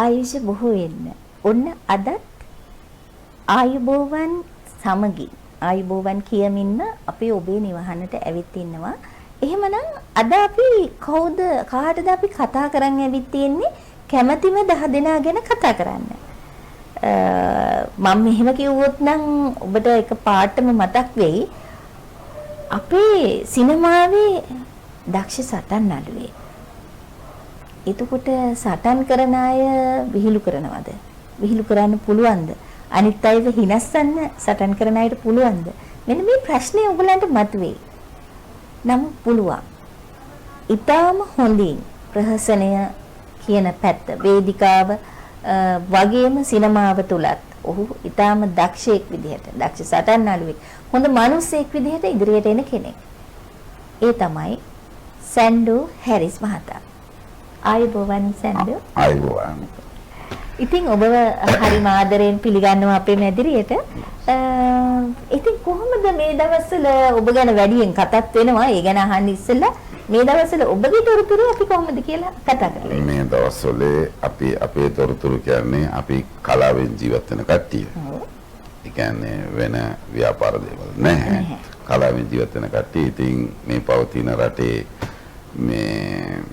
ආයුෂ බොහෝ වෙන්න. ඔන්න අදත් ආයුබෝවන් සමගි ආයුබෝවන් කියමින්න අපි ඔබේ නිවහනට ඇවිත් ඉන්නවා. එහෙමනම් අද අපි කවුද කාටද අපි කතා කරන් ඇවිත් තියෙන්නේ? කැමැතිම 10 දෙනා ගැන කතා කරන්න. මම මෙහෙම කිව්වොත් නම් ඔබට එක පාටම මතක් වෙයි. අපේ සිනමාවේ දක්ෂ සටන් නළුවේ. එතකොට සටන් කරන අය විහිළු කරනවද? විහිළු කරන්න පුළුවන්ද? අනිත් අයව හිනස්සන්න සටන් කරන අයට පුළුවන්ද? මෙන්න මේ ප්‍රශ්නේ ඔයගලන්ට මතුවේ. නම් පුළුවන්. ඊටාම හොඳින් ප්‍රහසනය කියන පැත්ත වේදිකාව වගේම සිනමාව තුලත් ඔහු ඊටාම දක්ෂයෙක් විදිහට දක්ෂ සටන් නළුවෙක් හොඳ මිනිසෙක් විදිහට ඉදිරියට එන කෙනෙක්. ඒ තමයි සැන්ඩෝ හැරිස් මහතා. ආයුබෝවන් සැන්ඩෝ. ආයුබෝවන්. ඉතින් ඔබව හරිම ආදරයෙන් පිළිගන්නවා අපේ මැදිරියට. ඉතින් කොහොමද මේ දවස්වල ඔබ ගැන වැඩියෙන් කතාත් වෙනවා. ඒ ගැන අහන්න ඉස්සෙල්ලා මේ දවස්වල ඔබගේ තොරතුරු අපි කොහොමද කියලා කතා කරලා. මේ දවස්වල අපේ තොරතුරු කියන්නේ අපි කලාවෙන් ජීවත් වෙන කට්ටිය. ඒ කියන්නේ වෙන ව්‍යාපාර දේවල් නැහැ. කලාවෙන් ජීවත් වෙන කට්ටිය. ඉතින් මේ පවතින රටේ මේ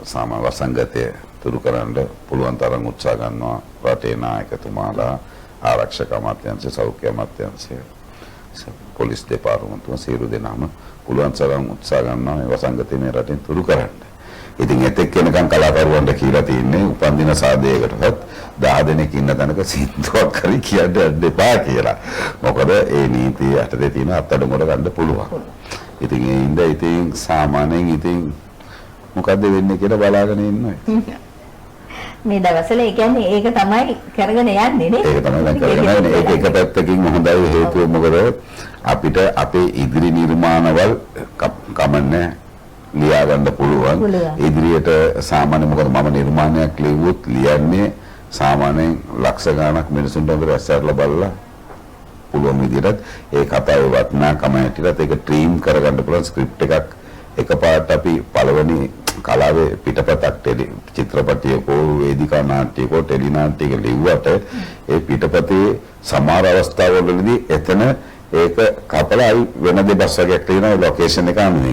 සාමාන්‍ය වසංගතය තුරු කරන්න පුළුවන් තරම් උත්සාහ ගන්නවා රටේ නායකතුමාලා, ආරක්ෂක අමාත්‍යාංශය, සෞඛ්‍ය අමාත්‍යාංශය, පොලිස් දෙපාර්තමේන්තුව සියලු දෙනාම පුළුවන් තරම් උත්සාහ ගන්නවා මේ වසංගතය මේ රටෙන් තුරු කරන්න. ඉතින් එතෙක් වෙනකන් කලාකරුවන්ට කියලා තියෙන්නේ උපන්දින සාදයකටවත් 10 දෙනෙක් ඉන්න තැනක සින්දුවක් හරි කියන්න දෙපා කියලා. මොකද ඒ නීතිය යටතේ තියෙන අත්අඩංගුවට ගන්න පුළුවන්. ඉතින් ඒ ඉඳ ඉතින් සාමාන්‍යයෙන් ඉතින් මොකද්ද වෙන්නේ කියලා බලාගෙන ඉන්නවා. මේ දවස්වල ඒ කියන්නේ ඒක තමයි කරගෙන යන්නේ නේ. ඒක තමයි දැන් කරගෙන යන්නේ. ඒක එක පැත්තකින් හොඳයි හේතුව මොකද අපිට අපේ ඉදිරි නිර්මාණවල කමන්නේ ලියා ගන්න පුළුවන්. ඉදිරියට සාමාන්‍ය මොකද මම නිර්මාණයක් ලියුවොත් ලියන්නේ සාමාන්‍යයෙන් ලක්ෂ ගණනක් මිනිසුන්ට හොඳට ඇස්සarලා බලලා පුළුවන් විදිහට ඒ කතාවේ වටිනාකම හැටියට ඒක ට්‍රීම් කරගන්න පුළුවන් ස්ක්‍රිප්ට් එකක් එකපාරට අපි පළවෙනි කලාවේ පිටපතක් චිත්‍රපටයකෝ වේදිකා නාට්‍යයකෝ ටෙලි නාට්‍යයක ලිව්වට ඒ පිටපතේ සමහර අවස්ථාවලදී එතන ඒක කපලායි වෙන දෙබස් වර්ගයක් තියෙනවා ලොකේෂන් එක අනුව.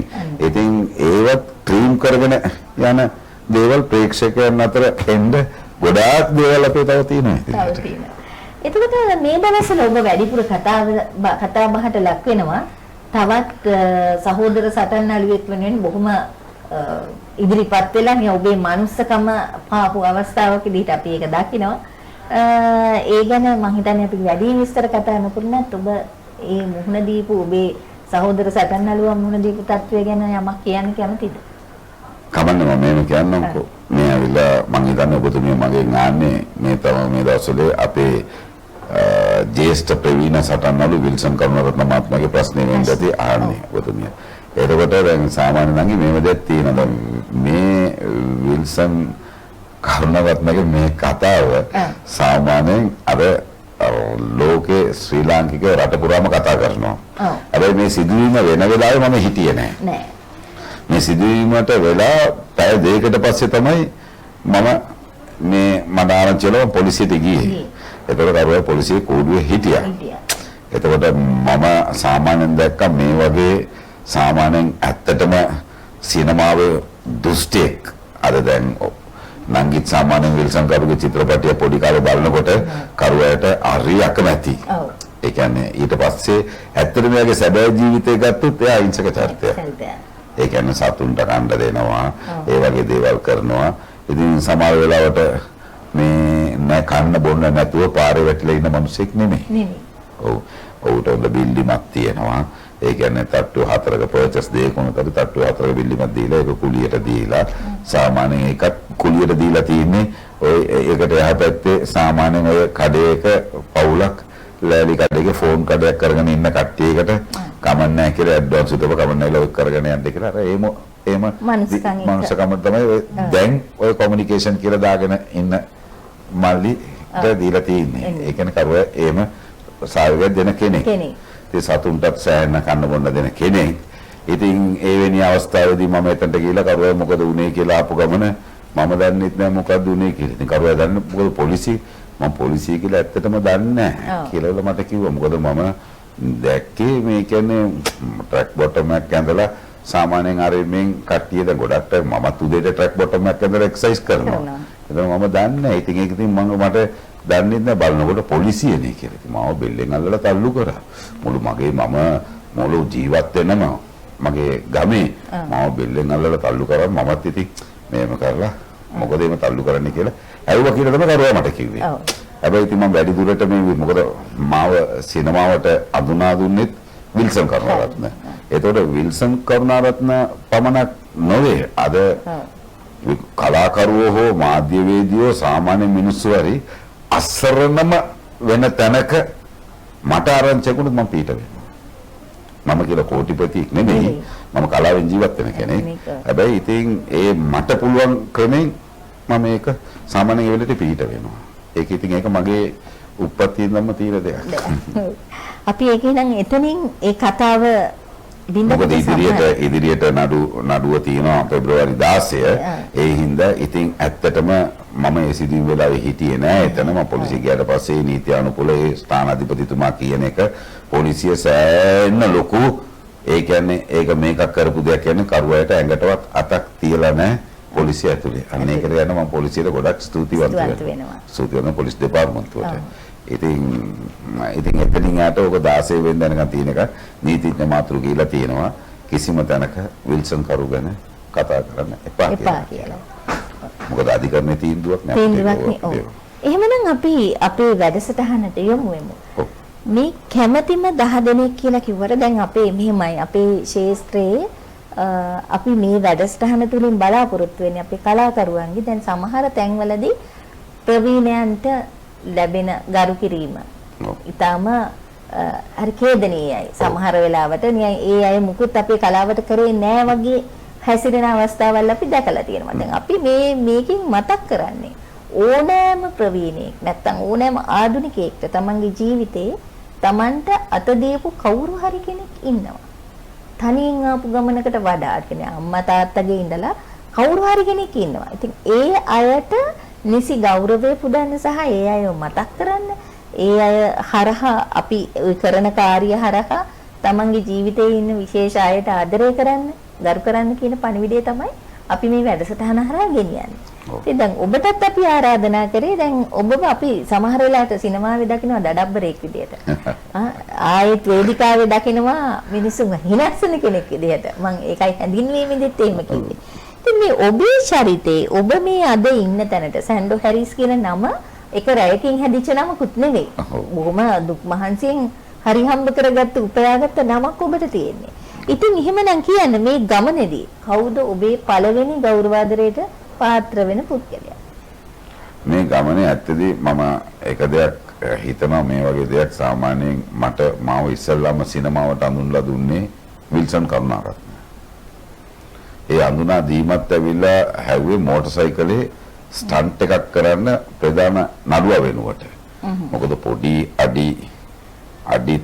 ඉතින් ඒවත් ට්‍රීම් කරගෙන යන දේවල් ප්‍රේක්ෂකයන් අතර එන්න ගොඩාක් දේවල් අපේ තව තියෙනවා. එතකොට මේ දවස්වල ඔබ වැඩිපුර කතා බහට ලක් වෙනවා. තවත් සහෝදර සටන් නළුවෙක් වෙනුවෙන් බොහොම ඉදිරිපත් වෙලා මේ ඔබේ මනුස්සකම පාපු අවස්ථාවකදී අපි ඒක දකිනවා. ඒ ගැන මම හිතන්නේ අපි වැඩි විස්තර කතා නොකරනත් ඔබ ඒ මුහුණ දීපු ඔබේ සහෝදර සටන් නළුවා මුහුණ දීපු තත්වය ගැන යමක් කියන්න කැමතිද? කමන්නේ මම මේක කියන්නම්කෝ. මේ ඇවිල්ලා මම හිතන්නේ ඔබතුමිය මගෙන් ආන්නේ මේ තමයි මේ දවස්වල අපේ ජේෂ්ඨ ප්‍රවීණ සටන් නළු විල්සන් කරුණාරත්න මහත්මයාගේ ප්‍රශ්නේ වෙන ගතිය ආන්නේ ඔබතුමිය. එතකොට දැන් සාමාන්‍ය නම් මේව දෙයක් තියෙනවා. මේ විල්සන් කරුණාරත්නගේ මේ කතාව සාමාන්‍යයෙන් අර ලෝකේ ශ්‍රී ලාංකික රට පුරාම කතා කරනවා. හැබැයි මේ සිදුවීම වෙන වෙලාවේ මම හිටියේ නෑ. මේ සිදුවීමට වෙලා පැය දෙකකට පස්සේ තමයි මම මේ මට ආරංචිවල පොලිසියට ගියේ. එතකොට අර පොලිසිය කෝඩුවේ හිටියා. එතකොට මම සාමාන්‍යයෙන් දැක්ක මේ වගේ සාමාන්‍යයෙන් ඇත්තටම සිනමාවේ දුෂ්ටෙක් අද දැන් නංගිත් සාමාන්‍යයෙන් විල්සන් කරුගේ චිත්‍රපටය පොඩි කාලේ බලනකොට කරුවාට හරි අකමැති. ඒ කියන්නේ ඊට පස්සේ ඇත්තටම එයාගේ සැබෑ ජීවිතය ගත්තොත් එයා අහිංසක චරිතයක්. ඒ කියන්නේ සතුන්ට කන්න දෙනවා, ඒ වගේ දේවල් කරනවා. ඉතින් සමහර වෙලාවට මේ කන්න බොන්න නැතුව පාරේ වැටිලා ඉන්න මිනිස්සෙක් නෙමෙයි. ඔව්. ඔව්ට හොඳ බිල්ඩිමක් තියෙනවා. ඒ කියන්නේ තට්ටු 4ක පර්චස් දෙකකට අපි තට්ටු 4ක බිල්ඩිමක් දීලා ඒක කුලියට දීලා සාමාන්‍යයෙන් එකක් කුලියට දීලා තියෙන්නේ ඔය ඒකට එහා පැත්තේ සාමාන්‍යයෙන් ඔය කඩේක පවුලක් ලෑලි කඩේක ෆෝන් කඩයක් කරගෙන ඉන්න කට්ටියකට කමන්නේ නැහැ කියලා ඇඩ්වාන්ස් උදව කමන්නේ නැහැ ඔය කරගෙන යන්න කියලා අර එහෙම මනුස්සකම තමයි දැන් ඔය කොමියුනිකේෂන් කියලා දාගෙන ඉන්න මල්ලිට දීලා තියෙන්නේ. ඒ කියන්නේ කරුවා එහෙම සායවැය දෙන කෙනෙක්. ඒ සතුන්ටත් සෑහෙන කන්න බොන්න දෙන කෙනෙක්. ඉතින් ඒ වෙනි අවස්ථාවේදී මම එතනට ගිහිල්ලා කරුවා මොකද වුනේ කියලා ආපු ගමන මම දන්නෙත් නෑ මොකක්ද උනේ කියලා. ඉතින් කරුවා දන්නේ මොකද පොලිසිය මම පොලිසිය කියලා ඇත්තටම දන්නේ නැහැ කියලා මට කිව්වා. මොකද මම දැක්කේ මේ කියන්නේ ට්‍රැක් බොටම් එකක් ඇඳලා සාමාන්‍යයෙන් අර මෙන් කට්ටිය දැන් ගොඩක් මමත් උදේට ට්‍රැක් බොටම් එකක් ඇඳලා එක්සර්සයිස් කරනවා. ඒක මම දන්නේ නැහැ. ඉතින් ඒක ඉතින් මට දන්නේ නැහැ බලනකොට පොලිසියනේ කියලා. ඉතින් මාව බෙල්ලෙන් අල්ලලා තල්ලු කරා. මුළු ජීවත් වෙනම මගේ ගමේ මාව බෙල්ලෙන් අල්ලලා තල්ලු කරා. මමත් ඉතින් මේම කරලා මොකද එහෙම තල්ලු කරන්නේ කියලා ඇහුවා කියලා තමයි කරුවා මට කිව්වේ. හැබැයි ඉතින් මම වැඩි දුරට මේ මොකද මාව සිනමාවට අඳුනා දුන්නෙත් විල්සන් කරුණාරත්න. ඒතකොට විල්සන් කරුණාරත්න පමණක් නොවේ අද කලාකරුවෝ හෝ මාධ්‍යවේදියෝ සාමාන්‍ය මිනිස්සු හරි අසරණම වෙන තැනක මට ආරංචියකුත් මම පීඩ වෙනවා. මම කියලා කෝටිපතියෙක් නෙමෙයි. මම කලාවෙන් ජීවත් වෙන කෙනෙක්. හැබැයි ඉතින් ඒ මට පුළුවන් ක්‍රමෙන් මම මේක සාමාන්‍ය වෙලෙට පිට වෙනවා. ඒක ඉතින් ඒක මගේ උප්පත්තියෙන්ම තියෙන දෙයක්. අපි ඒක නම් එතනින් ඒ කතාව මොකද ඉදිරියට නඩුව තියෙනවා පෙබ්‍රවාරි 16 ඒ හින්දා ඉතින් ඇත්තටම මම ඒ සිදුවීම් වෙලාවේ හිටියේ නෑ එතන මම පොලිසිය ගියාට පස්සේ නීති අනුකූල ඒ ස්ථානාධිපතිතුමා කියන එක පොලිසිය සෑහෙන ලොකු ඒ කියන්නේ ඒක මේකක් කරපු දෙයක් කියන්නේ කරුවායට ඇඟටවත් අතක් තියලා නෑ පොලිසිය ඇතුලේ. අන්න ඒකට යන මම පොලිසියට ගොඩක් ස්තුතිවන්ත වෙනවා. ස්තුතිවන්ත පොලිස් දෙපාර්තමේන්තුවට. ඉතින් එතනින් යට ඔක 16 වෙනිදා වෙනකන් තියෙන එක නීතිඥ මාතෘ කියලා තියෙනවා කිසිම තැනක විල්සන් කරු ගැන කතා කරන්න එපා කියලා. මොකද අධිකරණයේ තීන්දුවක් නැහැ. එහෙමනම් අපි අපේ වැඩසටහනට යමු වෙමු. මේ කැමැතිම 10 දෙනෙක් කියලා කිව්වට දැන් අපේ මෙහෙමයි අපේ ශාස්ත්‍රයේ අපි මේ වැඩසටහන තුලින් බලාපොරොත්තු වෙන්නේ අපේ කලාකරුවන්ගේ දැන් සමහර තැන්වලදී ප්‍රවීණයන්ට ලැබෙන ගරු කිරීම. ඊටාම හරි කේදනීයයි. සමහර වෙලාවට ඒ අය මුකුත් අපේ කලාවට කරේ නෑ වගේ හැසිරෙන අවස්ථාවල් අපි දැකලා තියෙනවා. දැන් අපි මේකෙන් මතක් කරන්නේ ඕනෑම ප්‍රවීණයෙක් නැත්තම් ඕනෑම ආධුනිකයෙක්ට තමන්ගේ ජීවිතේ තමන්ට අත දීපු කවුරු හරි කෙනෙක් ඉන්නවා. තනියෙන් ආපු ගමනකට වඩා කියන්නේ අම්මා තාත්තගේ ඉඳලා කවුරු හරි කෙනෙක් ඉන්නවා. ඉතින් ඒ අයට නිසි ගෞරවය පුදන්න සහ ඒ අයව මතක් කරන්න ඒ අය හරහා අපි කරන කාර්ය හරහා තමන්ගේ ජීවිතයේ ඉන්න විශේෂ අයට ආදරය කරන්න ගරු කරන්න කියන පණිවිඩය තමයි අපි මේ වැඩසටහන හරහා ගෙනියන්නේ. ඉතින් දැන් ඔබටත් අපි ආරාධනා කරේ දැන් ඔබව අපි සමහර වෙලාවට සිනමාවේ දකිනවා දඩබ්බරෙක් විදියට. ආයෙත් වේදිකාවේ දකිනවා මිනිසුන් හිනස්සන කෙනෙක් විදියට. මම ඒකයි හැඳින්වීමෙදිත් එහෙම කිව්වේ. ඉතින් මේ ඔබේ චරිතේ ඔබ මේ අද ඉන්න තැනට සැන්ඩෝ හැරිස් කියන නම එක රැයකින් හැදිච්ච නමකුත් නෙවෙයි. බොහොම දුක් මහන්සියෙන් හරි හම්බ කරගත්ත උපයාගත්ත නමක් ඔබට තියෙන්නේ. ඉතින් එහෙමනම් කියන්න මේ ගමනේදී කවුද ඔබේ පළවෙනි ගෞරවාදරයට පාත්‍ර වෙන පුද්ගලයා? මේ ගමනේ ඇත්තදී මම එක දෙයක් හිතනවා මේ වගේ දෙයක් සාමාන්‍යයෙන් මට මාව ඉස්සල්ලාම සිනමාවට අඳුන්ලා දුන්නේ විල්සන් කරුණාරත්න. ඒ අඳුනා දීමත් ඇවිල්ලා හැව්වේ මෝටර් සයිකලේ ස්ටන්ට් එකක් කරන්න ප්‍රධාන නඩුව වෙනුවට. මොකද පොඩි අඩි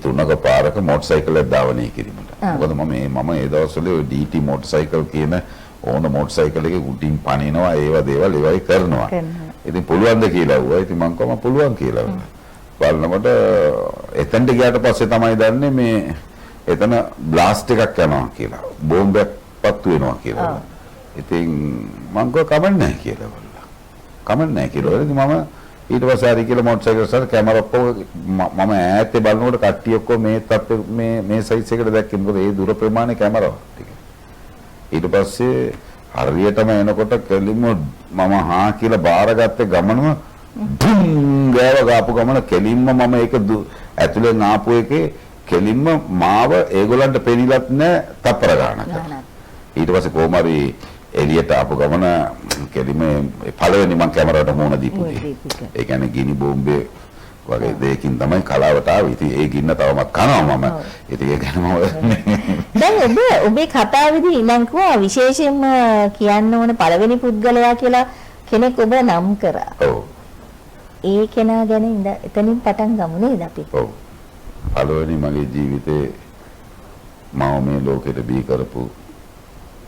3ක පාරක මෝටර් සයිකලයක් ධාවනය කිරීමට. මොකද මම ඒ දවස්වල DT මෝටර් සයිකල් කියන ඕන මෝටර් සයිකල් එකේ උඩින් පනිනවා ඒවා දේවල් ඒවයි කරනවා. ඉතින් පුළුවන්ද කියලා වුණා. ඉතින් මම කිව්වා පුළුවන් කියලා. බලනකොට එතනට ගියාට පස්සේ තමයි දන්නේ මේ එතන බ්ලාස්ට් එකක් යනවා කියලා. බෝම්බයක් පත්තු වෙනවා කියලා. ඉතින් මම කිව්වා කමක් නැහැ කියලා බලලා. කමක් නැහැ කියලා. ඉතින් මම ඊට පස්සේ හරි කියලා මෝටර් සයිකල් සර කැමරා ඔක්කොම මම ඈතේ බලනකොට කට්ටිය ඔක්කොම මේ සයිස් එකට දැක්කේ. මොකද ඒ දුර ප්‍රමාණය කැමරාව ටික. ඊට පස්සේ හරියටම එනකොට කෙලින්ම මම හා කියලා බාරගත්ත ගමනම ඩුම් ගාව ගාපු ගමන කෙලින්ම මම ඒක ඇතුලෙන් ආපු එකේ කෙලින්ම මාව ඒගොල්ලන්ට පෙනිලත් නැහැ තප්පර ගන්නක. ඊට පස්සේ කොහමරි එළියට ආපු ගමන කෙලින්ම පළවෙනි මම කැමරාවට මුණ දීපුවේ. ඒ කියන්නේ ගිනි බෝම්බේ වගේ දෙයකින් තමයි කලාවට ආවේ. ඉතින් ඒ ගින්න තවමත් කනවා මම. ඉතින් ඒක ගැන මම දැන් ඔබේ කතාවේදී ඉලං කිව්වා විශේෂයෙන්ම කියන්න ඕන පළවෙනි පුද්ගලයා කියලා කෙනෙක් ඔබ නම් කරා. ඔව්. ඒ කෙනා ගැන එතනින් පටන් ගමු නේද අපි? ඔව්. පළවෙනි මගේ ජීවිතේ මම මේ ලෝකෙට බිහි කරපු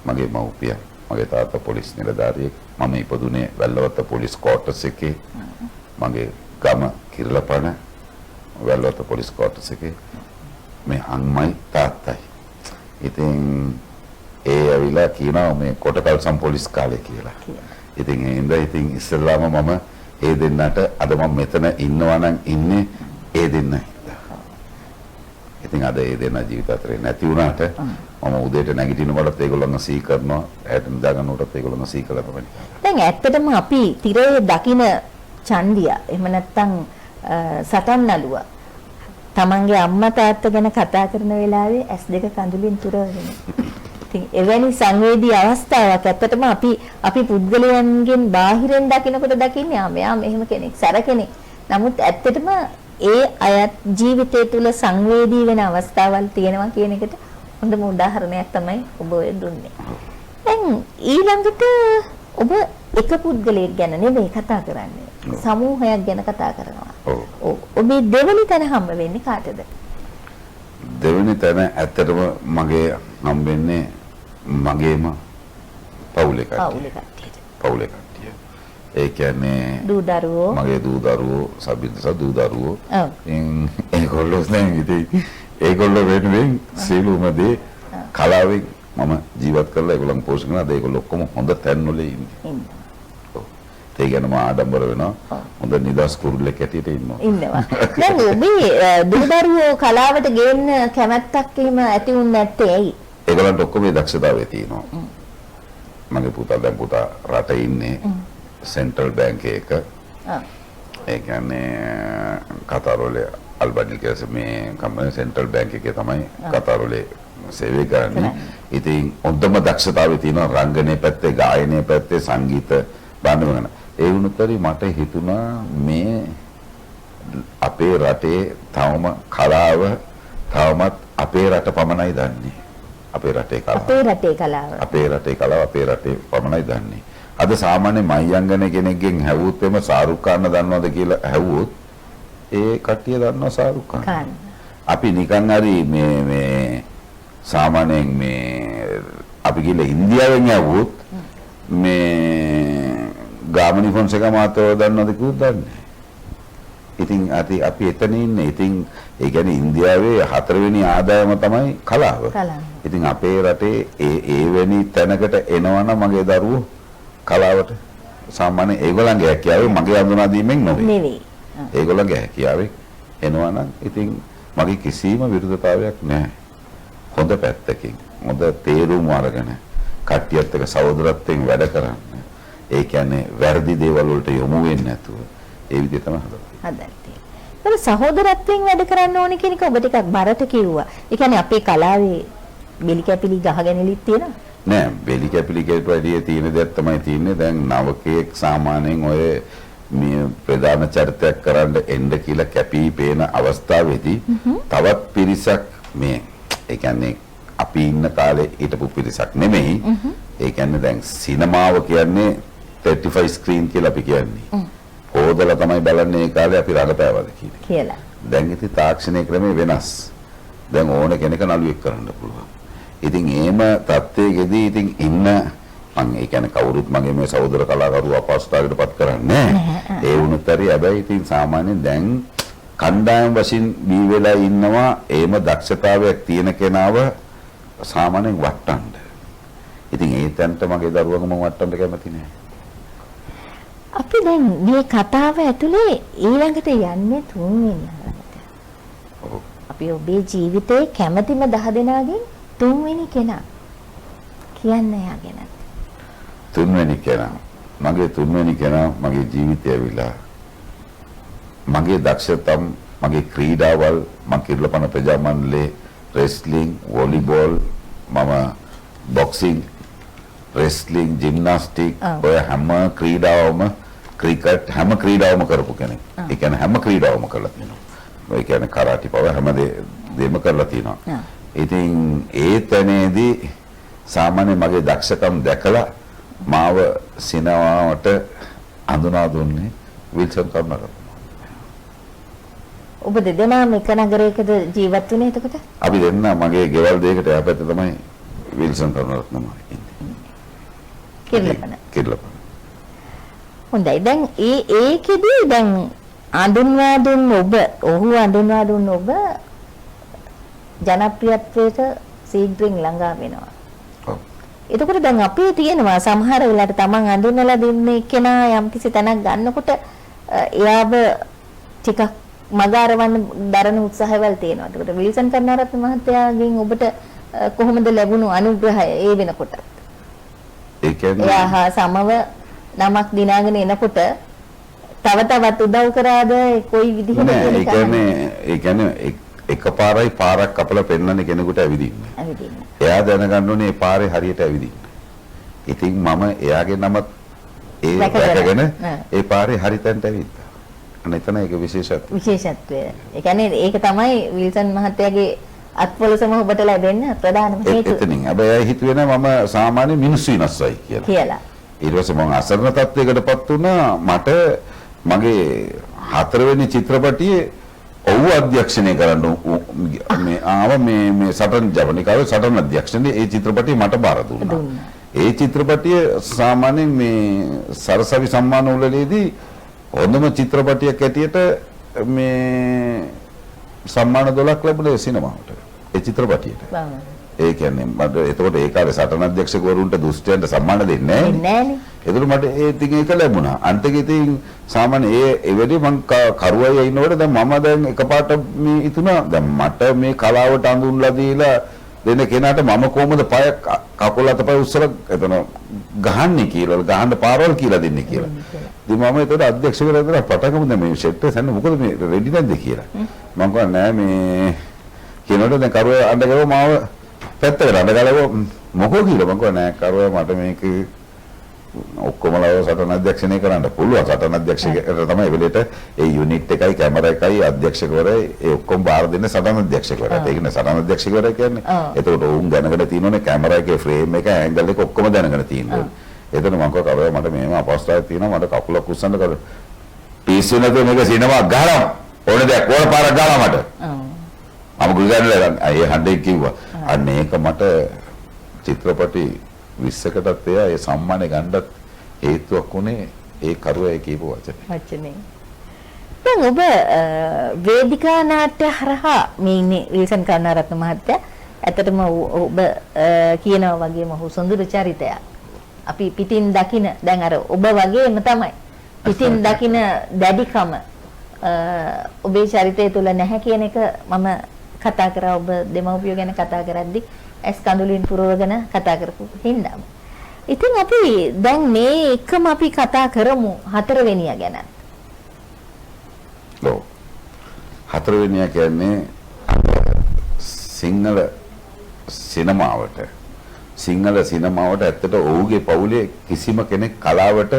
මගේ මව්පියා මගේ තාත්තා පොලිස් නිලධාරියෙක්. මම ඉපදුනේ වැල්ලවත්ත පොලිස් කෝටස් එකේ. මගේ ගම කිරළපණ වැල්ලවත්ත පොලිස් කෝටස් එකේ. මේ අම්මයි තාත්තයි. ඉතින් ඒ ඇවිල්ලා කියනවා මේ කොටකල්සම් පොලිස් කාලේ කියලා. ඉතින් ඒ ඉඳලා ඉතින් ඉස්සෙල්ලාම මම ඒ දෙන්නට අද මම මෙතන ඉන්නවා නම් ඉන්නේ ඒ දෙන්නයි. ඉතින් අද ඒ දෙන්න ජීවිත අතරේ නැති වුණාට මම උදේට නැගිටිනකොටත් ඒගොල්ලන්ව සී කරනවා ඇයට නිදා ගන්නකොටත් ඒගොල්ලන්ව සී කරලා තමයි. දැන් ඇත්තටම අපි තිරයේ දකින චන්දිය එහෙම නැත්නම් සටන් නළුව තමන්ගේ අම්මා තාත්තා ගැන කතා කරන වෙලාවේ S2 කඳුලින් තුර වෙනවා. ඉතින් එවැනි සංවේදී අවස්ථාවක් ඇත්තටම අපි පුද්ගලයන්ගෙන් බාහිරෙන් දකිනකොට දකින්නේ මෙයා මෙහෙම කෙනෙක් සැර කෙනෙක්. නමුත් ඇත්තටම ඒ අයත් ජීවිතය තුළ සංවේදී වෙන අවස්ථාවල් තියෙනවා කියන එකට හොඳම උදාහරණයක් තමයි ඔබ ඔය දුන්නේ. දැන් ඊළඟට ඔබ එක පුද්ගලයෙක් ගැන නෙවෙයි කතා කරන්නේ. සමූහයක් ගැන කතා කරනවා. ඔබේ දෙවෙනි තැන හම්බ වෙන්නේ කාටද? දෙවෙනි තැන ඇත්තටම මගේ හම්බෙන්නේ මගේම පවුලේ කට්ටියට. පවුලේ කට්ටිය. ඒ කියන්නේ දූ දරුවෝ මගේ දූ දරුවෝ සබ්බින්දස දූ දරුවෝ. ඉතින් ඒගොල්ලෝ දැන් ඉතින් ඒගොල්ලෝ වෙනුවෙන් සියලුම දේ කලාවෙන් මම ජීවත් කරලා ඒගොල්ලන් පෝෂණය කරනවා. ඒගොල්ලෝ ඔක්කොම හොඳ තැන්වල ඉන්නේ. ඒ ගැන මම ආඩම්බර වෙනවා. හොඳ නිදහස් කුරුල්ලෙක් හැටියට ඉන්නවා. දැන් ඔබේ දූ දරුවෝ කලාවට ගේන්න කැමැත්තක් එහෙම ඇති වුනේ නැත්තේ ඇයි? ඒගොල්ලන්ට ඔක්කොම මේ දක්ෂතාවය තියෙනවා. මගේ පුතා රටේ ඉන්නේ සෙන්ට්‍රල් බැංක් එක. ඒ කියන්නේ කතාරෝලේ අල්බඩිල් කියලා මේ කම්පැනි සෙන්ට්‍රල් බැංක් එකේ තමයි කතාරෝලේ සේවය කරන්නේ. ඉතින් හොඳම දක්ෂතාවය තියෙනවා රංගනයේ පැත්තේ, ගායනයේ පැත්තේ, සංගීත බාණ්ඩවල. ඒ වුණතරි මට හිතුණා මේ අපේ රටේ තවම කලාව තවමත් අපේ රට පමණයි දන්නේ. අපේ රටේ කලාව අපේ රටේ පමණයි දන්නේ. අද සාමාන්‍ය මයංගන කෙනෙක්ගෙන් හැවුවොත් එම ශාරුක් ખાන් දන්නවද කියලා හැවුවොත් ඒ කට්ටිය දන්නවා ශාරුක් ખાන්. අපි නිකන් හරි මේ සාමාන්‍යයෙන් මේ අපි ගිහලා ඉන්දියාවෙන් යවුවොත් මේ ගාමිණී ෆොන්සේකා මාතව දන්නවද කිව්වොත් දන්නේ. ඉතින් අපි එතන ඉන්නේ. ඉතින් ඒ කියන්නේ ඉන්දියාවේ හතරවෙනි ආදායම තමයි කලාව. ඉතින් අපේ රටේ ඒ වෙනි තැනකට එනවනම් මගේ දරුවෝ කලාවට සාමාන්‍ය ඒගොල්ලන්ගේ හැකියාවේ මගේ අඳුනා දීමෙන් නෙවෙයි. ඒගොල්ලන්ගේ හැකියාවේ එනවනම් ඉතින් මගේ කිසිම විරුද්ධතාවයක් නැහැ. හොඳ පැත්තකින් හොඳ තේරුම් අරගෙන කට්ටියත් එක්ක සහෝදරත්වයෙන් වැඩ කරන්න. ඒ කියන්නේ වැරදි දේවල් වලට යොමු වෙන්නේ නැතුව ඒ විදිහ තමයි හදන්නේ. ඒක සහෝදරත්වයෙන් වැඩ කරන්න ඕනේ කියන එක ඔබ ටිකක් බරට කිව්වා. ඒ කියන්නේ අපේ කලාවේ බෙලි කැපිලි ගහගෙනලිත් තියෙනවා. නෑ බෙලි කැපිලි කියලට වැඩිය තියෙන දෙයක් තමයි තියෙන්නේ. දැන් නවකයෙක් සාමාන්‍යයෙන් ඔය මේ ප්‍රධාන චරිතයක් කරන්න එන්න කියලා කැපී පේන අවස්ථාවේදී තවත් පිරිසක් මේ ඒ කියන්නේ අපි ඉන්න කාලේ හිටපු පිරිසක් නෙමෙයි. ඒ කියන්නේ දැන් සිනමාව කියන්නේ 35 ස්ක්‍රීන් කියලා අපි කියන්නේ. හොදලා තමයි බලන්නේ ඒ කාලේ අපි රඟපෑවද කියලා. දැන් ඉතින් තාක්ෂණයේ ක්‍රමේ වෙනස්. දැන් ඕන කෙනෙක් නළුවෙක් කරන්න පුළුවන්. ඉතින් එහෙම තත්ත්වයකදී ඉතින් ඉන්න මම ඒ කියන්නේ කවුරුත් මගේ මේ සහෝදර කලාකරුවෝ අපහසුතාවයකටපත් කරන්නේ නැහැ. ඒ වුණත් හරි හැබැයි ඉතින් සාමාන්‍යයෙන් දැන් කණ්ඩායම් වශයෙන් බී වෙලා ඉන්නවා එහෙම දක්ෂතාවයක් තියෙන කෙනාව සාමාන්‍යයෙන් වට්ටන්න. ඉතින් ඒ තැනට මගේ දරුවගම වට්ටන්න කැමති නෑ. අපි දැන් මේ කතාව ඇතුලේ ඊළඟට යන්නේ තුන්වෙනි හරකට. අපි ඔබේ ජීවිතේ කැමැතිම 10 දෙනාගෙන් තුන්වෙනි කෙනා කියන්න යා ගැන. මගේ තුන්වෙනි කෙනා මගේ ජීවිතය ඇවිල්ලා මගේ දක්ෂතම් මගේ ක්‍රීඩාවල් මම කිරළපන ප්‍රජා මණ්ඩලයේ රෙස්ලිං වොලිබෝල් මම බොක්සිං රෙස්ලිං ජිම්නාස්ටික් ඔය හැම ක්‍රීඩාවම ක්‍රිකට් හැම ක්‍රීඩාවම කරපු කෙනෙක්. ඒ කියන්නේ හැම ක්‍රීඩාවම කරලා තියෙනවා. ඒ කියන්නේ කරාටි පව හැම දෙයක්ම කරලා තියෙනවා. ඉතින් ඒ තැනේදී සාමාන්‍ය මගේ දක්ෂකම් දැකලා මාව සිනමාවට අඳුනා දුන්නේ විල්සන් කරුණාරත්න. ඔබ දෙදෙනාම එක නගරයකද ජීවත් වෙන්නේ එතකොට? අපි දෙන්න මගේ ගෙවල් දෙයකට යහපැත්තේ තමයි විල්සන් කරුණාරත්න ඉන්නේ. කිරලපන. හොඳයි. දැන් ඒකෙදී දැන් අඳුන්වා දුන්න ඔහු අඳුන්වා දුන්න ඔබ ජනප්‍රියත්වයට සීඝ්‍රයෙන් ළඟා වෙනවා. ඔව්. එතකොට දැන් අපේ තියෙනවා සමහර වෙලාවට තමන් අඳුන්වලා දෙන්නේ කෙනා යම්කිසි තැනක් ගන්නකොට එයාව ටිකක් මගාරවන්න දරන උත්සාහවල් තියෙනවා. එතකොට විල්සන් කරුණාරත්න මහත්තයාගෙන් ඔබට කොහොමද ලැබුණු අනුග්‍රහය ඒ වෙනකොට? ඒ කියන්නේ එයා සමව නමක් දිනාගෙන එනකොට තව තවත් උදව් කරාද කොයි විදිහට ඒ කියන්නේ එකපාරයි පාරක් කපලා පෙන්නන්නේ කෙනෙකුට ඇවිදින්න. එයා දැනගන්න ඕනේ මේ පාරේ හරියට ඇවිදින්න. ඉතින් මම එයාගේ නමත් ඒ දැකගෙන ඒ පාරේ හරි තැනට ඇවිද්දා. අන්න එතන ඒක විශේෂත්වය. ඒ කියන්නේ ඒක තමයි විල්සන් මහත්තයාගේ අත්පොළසම ඔබට ලැබෙන්න ප්‍රධානම හේතුව. එතනින් හැබැයි හිතුවේ නෑ මම සාමාන්‍ය මිනිස්සු විනාශයි කියලා. ඊට පස්සේ මම අසරණ තත්යකටපත් වුණා. මට මගේ 4 වෙනි චිත්‍රපටියේ ඔව් අධ්‍යක්ෂණය කරන්න මේ සටන් ජවනිකාවේ සටන් අධ්‍යක්ෂණය ඒ චිත්‍රපටිය මට බාර දුන්නා. ඒ චිත්‍රපටිය සාමාන්‍යයෙන් මේ සරසවි සම්මාන වලදී හොඳම චිත්‍රපටියක් ඇටියට මේ සම්මාන 12ක් ලැබුණේ සිනමාවට. ඒ චිත්‍රපටියට. ඒ කියන්නේ මට එතකොට ඒ කාලේ සටන අධ්‍යක්ෂකවරුන්ට දුෂ්ටයන්ට සම්මාන දෙන්නේ නැහැ. ඒකට මට ඒ ටික එක ලැබුණා. අන්තික ඉතින් සාමාන්‍ය ඒ වෙලේ මං කරුවයි ඉන්නකොට දැන් මම දැන් එකපාරට මේ ඉතුණා. දැන් මට මේ කලාවට අඳුන්ලා දීලා දෙන කෙනාට මම කොහොමද පය කකුල අතපය උස්සලා එතන ගහන්නේ කියලා ගහන්න පාරවල් කියලා දෙන්නේ කියලා. ඉතින් මම ඒකට අධ්‍යක්ෂකවරයා පටකමු දැන් මේ සෙට් එක මොකද මේ රෙඩි නැද්ද කියලා. මම කිව්වා නෑ මේ කෙනෙකුට දැන් කරුවා අඬගව මාව පැත්තකට අඬගලව මොකෝ කියලා මම කිව්වා නෑ කරුවා මට මේක ඔක්කොමලා සටන අධ්‍යක්ෂණය කරන්න පුළුවන්. සටන අධ්‍යක්ෂකයට තමයි වෙලෙට ඒ යුනිට් එකයි කැමරා එකයි අධ්‍යක්ෂකවරයා ඒ ඔක්කොම බාර දෙන්නේ සටන අධ්‍යක්ෂකවරයාට. ඒ කියන්නේ සටන අධ්‍යක්ෂකවරයා කියන්නේ. එතකොට උන් දැනගෙන තියෙනෝනේ කැමරා එකේ ෆ්‍රේම් එක ඇන්ගල් එක ඔක්කොම දැනගෙන තියෙනවා. එතන මම කිව්වා කරුවා මට මෙහෙම අපස්ථාවක් තියෙනවා මට කකුලක් උස්සන්න කර. පිස්සු නැතුව මේක සිනමා ගහනවා. ඕනේ දෙයක් ඕන පාරක් ගහලා මට. මම ගුල්ගන්නලා ඒ හන්දේ කිව්වා. අන්න ඒක මට චිත්‍රපටි 20කටත් එයා ඒ සම්මානය ගන්නත් හේතුවක් උනේ ඒ කරුවා කියපු වචනේ. දැන් ඔබ වේදිකා නාට්‍ය හරහා මේ ඉන්නේ විල්සන් කරුණාරත්න මහත්තයා. ඇත්තටම ඔබ කියනවා වගේම ඔහු සොඳුරු චරිතයක්. අපි පිටින් දකින දැන් අර ඔබ වගේම තමයි. පිටින් දකින දැඩිකම ඔබේ චරිතය තුල නැහැ කියන එක මම කතා කරා ඔබ දෙමව්පියෝ ගැන කතා කරද්දී ඇස් කඳුලින් පුරවගෙන කතා කරපු හින්දාම. ඉතින් අපි දැන් මේ එකම අපි කතා කරමු 4 වෙනියා ගැන. ඔව්. 4 වෙනියා කියන්නේ සිංහල සිනමාවට ඇත්තට ඔහුගේ පවුලේ කිසිම කෙනෙක් කලාවට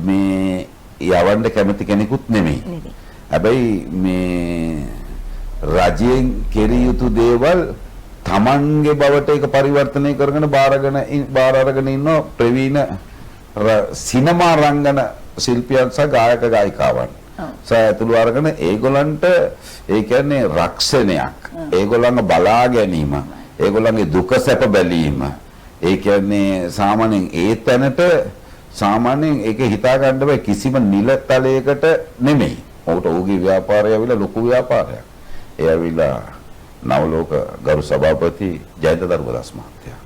මේ යවන්න කැමති කෙනෙකුත් නෙමෙයි. හැබැයි මේ රජයෙන් කෙරිය යුතු දේවල් තමන්ගේ බවට ඒක පරිවර්තනය කරගෙන බාර අරගෙන ඉන්න ප්‍රවීණ සිනමා රංගන ශිල්පියන් සහ ගායක ගායිකාවන්. සෑතුළු අරගෙන ඒගොල්ලන්ට ඒ කියන්නේ රක්ෂණයක්. ඒගොල්ලන්ව බලා ගැනීම. ඒගොල්ලන්ගේ දුක සැප බැලීම. ඒ කියන්නේ සාමාන්‍යයෙන් ඒ තැනට සාමාන්‍යයෙන් ඒක හිතා ගන්න බෑ කිසිම නිලතලයකට නෙමෙයි. ඔහුගේ ව්‍යාපාරය ඇවිල්ලා ලොකු ව්‍යාපාරයක්. ඒ ඇවිල්ලා නවලෝක ගරු සභාපති ජයන්ත ධර්මදාස් මහත්තයා.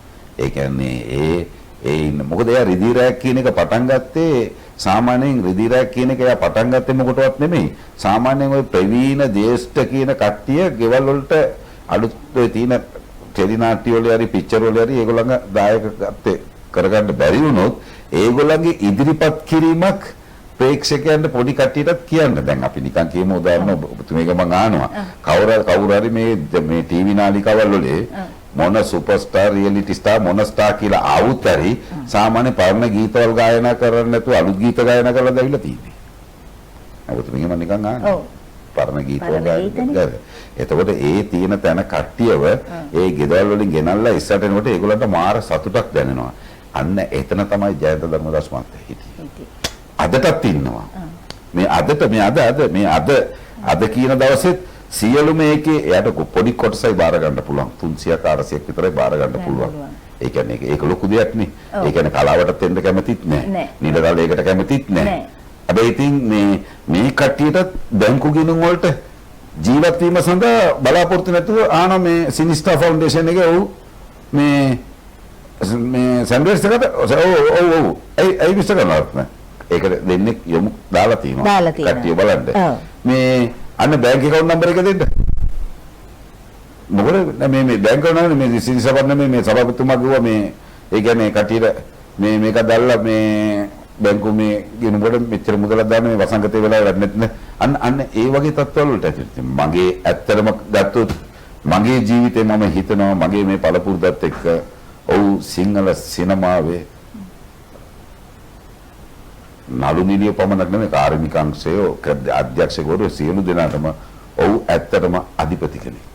ඒ කියන්නේ මොකද එයා රිදී රැක් කියන එක පටන් ගත්තේ සාමාන්‍යයෙන් රිදී රැක් කියන එක එයා පටන් ගත්තේ මොකටවත් නෙමෙයි. සාමාන්‍යයෙන් ওই ප්‍රවීණ ජේෂ්ඨ කියන කට්ටිය ගෙවල් වලට අලුත් තියෙන ටෙලි නාට්‍ය වල හරි පික්චර් වල හරි ඒගොල්ලන්ගේ දායකත්වයේ කරගන්න බැරි වුණොත් ඒගොල්ලන්ගේ ඉදිරිපත් කිරීමක් ප්‍රේක්ෂකයන්ට පොඩි කට්ටියටත් කියන්න. දැන් අපි නිකන් කියමු උදාහරණ ඔබතුමීක මම අහනවා. කවුරු හරි මේ ටීවී නාලිකාවල් වල මොන සුපර්ස්ටාර් රියැලිටි ස්ටාර් මොන ස්ටාර් කියලා ආවුත් හරි සාමාන්‍ය පරණ ගීතවල ගායනා කරන්නේ නැතුව අලුත් ගීත ගායනා කරලා දැවිලා තියෙන්නේ. ඔබතුමීක මම නිකන් අහනවා. පරණ ගීතවල ගායනා. එතකොට ඒ තියෙන තැන කට්ටියව ඒ ගෙදර වලින් ගෙනල්ලා ඉස්සරට එනකොට ඒගොල්ලන්ට මාර සතුටක් දැනෙනවා. අන්න එතන තමයි ජයන්ත ධර්මදාස් මහත්තයා හිටියේ. අදටත් ඉන්නවා. අද කියන දවසෙත් සියලුම එකේ එයාට පොඩි කොටසයි බාර ගන්න පුළුවන්. 300ක් 400ක් විතරයි බාර ගන්න පුළුවන්. ඒ කියන්නේ ඒක ලොකු දෙයක් නේ. ඒ කියන්නේ කලාවටත් එන්න කැමතිත් නැහැ. නිලදල් ඒකට කැමතිත් නැහැ. හැබැයි ඉතින් මේ කට්ටියට බැංකු ගිණුම් වලට ජීවත් වීම සඳහා බලාපොරොත්තු නැතුව ආන මේ සිනිස්ටා ෆවුන්ඩේෂන් එකේ ඔව් මේ සැන්ඩ්විච් එකට ඔව් ඒ විශ්ව කරනවා. ඒකට දෙන්නේ යොමු දාලා තියෙනවා. කට්ටිය බලන්න. මේ අන්න බැංක් account number එක දෙන්න. මොකද මේ බැංක් account number මේ සිනිසපන්න මේ සභාපතිතුමා කිව්වා මේ ඒ කියන්නේ කට්ටියට මේක දැල්ලා මේ බැංකු මේ ගිණුමකට මෙච්චර මුදලක් දාන්න මේ වසංගතේ වෙලා වැඩ නැත්නම් අන්න ඒ වගේ තත්ත්වවල වලට ඇතුළත්. මගේ ඇත්තටම ගත්තොත් මගේ ජීවිතේ මම හිතනවා මගේ මේ පළපුරුද්දත් එක්ක ඔව් සිංහල සිනමාවේ නළු නිළිය පමණක් නෙමෙයි කාර්මික අංශය අධ්‍යක්ෂකවරු සියලු දෙනාටම ඔව් ඇත්තටම අධිපති කෙනෙක්.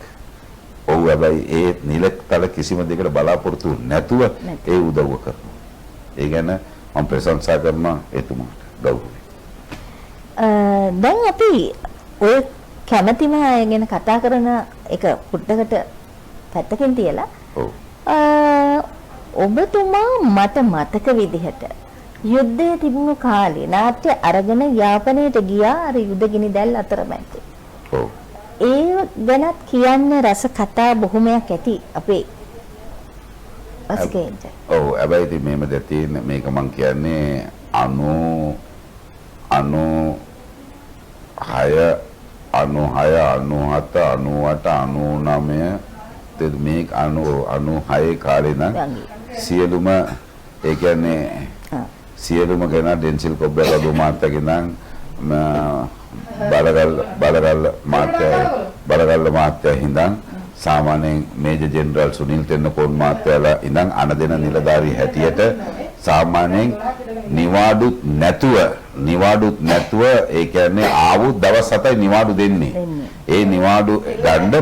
ඔව් හැබැයි ඒ නිලතල කිසිම දෙයකට බලාපොරොත්තු නැතුව ඒ උදව්ව කරනවා. ඒ ගැන මම ප්‍රශංසා කරනවා එතුමාට ගෞරවයෙන්. දැන් අපි ඔය කැමැතිම අය ගැන කතා කරන එක පුඩකට පැත්තකින් තියලා ඔබතුමා මට මතක විදිහට යුද්ධයේ තිබුණු කාලේ නාට්‍ය අරගෙන යාපනයට ගියා අර යුද ගිනි දැල් අතරමැද්දේ. ඔව්. ඒ ගැනත් කියන්න රස කතා බොහොමයක් ඇති අපේ රසිකයන්ට. ඔව් හැබැයි ඉතින් මේම දැතින් මේක මම කියන්නේ 96 මේ 96 කාලේ නම් සියලුම ඒ කියන්නේ සියලුම කෙනා ඩෙන්සිල් කොබ්බලා දුමාත්තගේ නම් බලගල් මාත්‍යා හිඳන් සාමාන්‍යයෙන් මේජර් ජෙනරල් සුනිල් තෙන්නකෝන් මාත්‍යාලා ඉඳන් අනදෙන නිලධාරී හැටියට සාමාන්‍යයෙන් නිවාඩුත් නැතුව ඒ කියන්නේ ආවුත් දවස් 7යි නිවාඩු දෙන්නේ. ඒ නිවාඩු ගන්න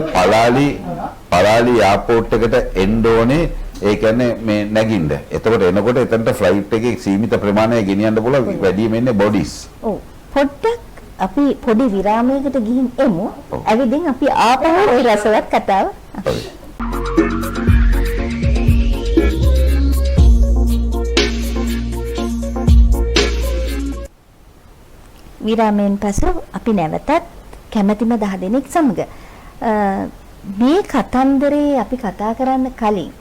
පලාලි එයාපෝට් එකට එන්න ඕනේ. ඒ කියන්නේ මේ නැගින්න. එතකොට එනකොට එතනට ෆ්ලයිට් එකේ සීමිත ප්‍රමාණයක් ගෙනියන්න පුළුවන් වැඩිම ඉන්නේ බොඩිස්. ඔව්. පොඩ්ඩක් අපි පොඩි විරාමයකට ගිහින් එමු. ඇවිදින් අපි ආපහු ওই රසවත් කතාව. විරාමයෙන් පසු අපි නැවතත් කැමැතිම 10 දෙනෙක් සමග මේ කතන්දරේ අපි කතා කරන්න කලින්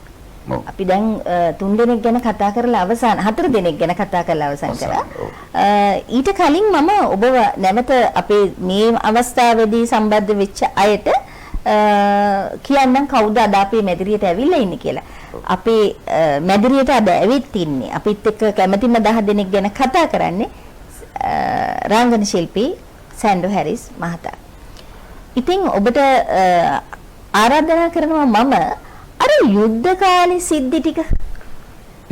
අපි දැන් 3 දෙනෙක් ගැන කතා කරලා අවසන් 4 දෙනෙක් ගැන කතා කරලා අවසන් කරා. ඊට කලින් මම ඔබව නැවත අපේ මේ අවස්ථාවේදී සම්බන්ධ වෙච්ච අයට කියන්නම් කවුද අද අපේ මැදිරියට ඇවිල්ලා ඉන්නේ කියලා. අපේ මැදිරියට අද ඇවිත් ඉන්නේ අපිත් එක්ක කැමැතිම 10 දෙනෙක් ගැන කතා කරන්නේ රංගන ශිල්පී සැන්ඩෝ හැරිස් මහතා. ඉතින් ඔබට ආරාධනා කරනවා මම අර යුද්ධ කාලේ සිද්ධි ටික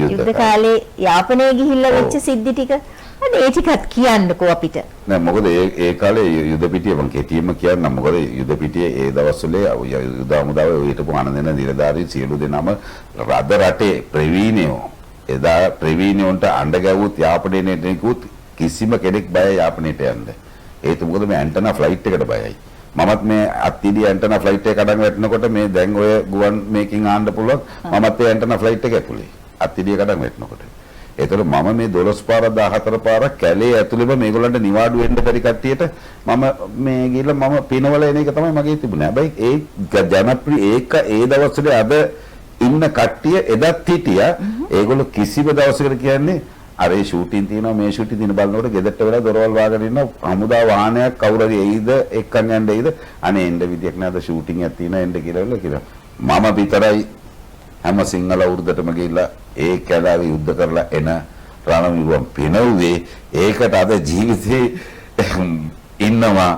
යුද්ධ කාලේ යාපනයේ ගිහිල්ලා වෙච්ච සිද්ධි ටික අද ඒ ටිකත් කියන්නකෝ අපිට. නෑ මොකද ඒ කාලේ යුද පිටිය මම කෙටියෙන්ම කියන්නම්. මොකද යුද පිටියේ ඒ දවස්වල යුද හමුදාවේ හිටපු අනදෙන නිලධාරීන් සියලු දෙනාම රද රටේ ප්‍රවීණයෝ. එදා ප්‍රවීණයන්ට අඬ ගැව්වුත් යාපනයේ නෙකුත් කිසිම කෙනෙක් බය යාපනයට යන්න. ඒත් මොකද මේ ඇන්ටනා ෆ්ලයිට් එකට බයයි. මමත් මේ අත්තිඩි ඇන්ටනා ෆ්ලයිට් එක කඩන් වැටෙනකොට මේ දැන් ඔය ගුවන් මේකින් ආන්න පුළුවන් මමත් ඒ ඇන්ටනා ෆ්ලයිට් එක ඇතුලේ අත්තිඩිය කඩන් වැටෙනකොට. ඒතර මම මේ 12 පාර 14 පාර කැලේ ඇතුලේම මේගොල්ලන්ට නිවාඩු වෙන්න බැරි කට්ටියට මම මේ ගිහලා මම පිනවල එන එක තමයි මගේ තිබුණේ. හැබැයි ඒ ජනප්‍රිය ඒක ඒ දවස්වල අද ඉන්න කට්ටිය එදත් හිටියා. ඒගොල්ලෝ කිසිම දවසකට කියන්නේ අර ඒ ෂූටින් තියෙනවා මේ ෂූටින් තියෙන බලනකොට ගෙදරට වෙලා දොරවල් වාගෙන ඉන්න හමුදා වාහනයක් කවුරු හරි එයිද එක්කන් යන්න එයිද අනේ එන්න විදියක් නෑ අද ෂූටින් එකක් තියෙනවා එන්න කියලා මම විතරයි හැම සිංහල වෘදටම ගිහිල්ලා ඒ කැලාවේ යුද්ධ කරලා එන රණවිරුවන් පිනවුවේ. ඒකට අද ජීවිතේ ඉන්නවා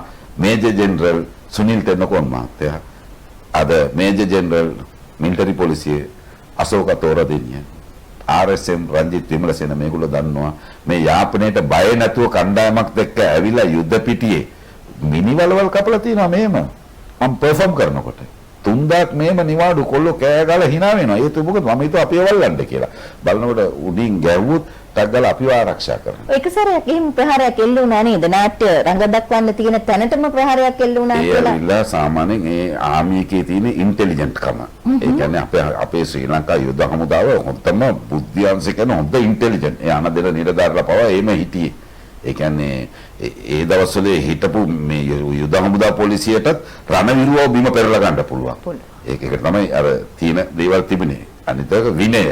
මේජර් ජෙනරල් සුනිල් තෙන්නකෝන් මහත්තයා. අද මේජර් ජෙනරල් මිලිටරි පොලිසියේ අශෝක තෝරදෙනිය RSM රංජිත් විමලසේන මේගොල්ලෝ දන්නවා මේ යාපනයේට බය නැතුව කණ්ඩායමක් එක්ක ඇවිල්ලා යුද්ධ පිටියේ මිනිවලවල් කපලා තියෙනවා මෙහෙම මම පර්ෆෝම් කරනකොට 3000ක් මෙහෙම නිවාඩු කොල්ලෝ කෑ ගාලා hina වෙනවා. ඒත් මොකද මම හිතුවා අපේ වල්ලන්න කියලා. බලනකොට උඩින් ගැව්වුත් ටක් ගාලා අපිව ආරක්ෂා කරනවා. එක සැරයක් එහෙම ප්‍රහාරයක් එල්ල වුණා නේද? නාට්‍ය රංග දක්වන්න තියෙන තැනටම ප්‍රහාරයක් එල්ල වුණා ඒ කියලා. ඇවිල්ලා සාමාන්‍යයෙන් ඒ ආර්මි එකේ තියෙන ඉන්ටෙලිජන්ට් කම. ඒ කියන්නේ අපේ ශ්‍රී ලංකා යුද හමුදාව හොඳම බුද්ධියංශ කියන හොඳ ඉන්ටෙලිජන්ට්. ඒ අනදෙල නිලධාරීලා පවා එහෙම හිටියේ. ඒ කියන්නේ ඒ දවස්වල හිටපු මේ යුද හමුදා පොලිසියටත් රණවිරුවව බිම පෙරලා ගන්න පුළුවන්. ඒකට තමයි අර තියෙන දේවල් තිබුණේ. අනිත් එක විනය.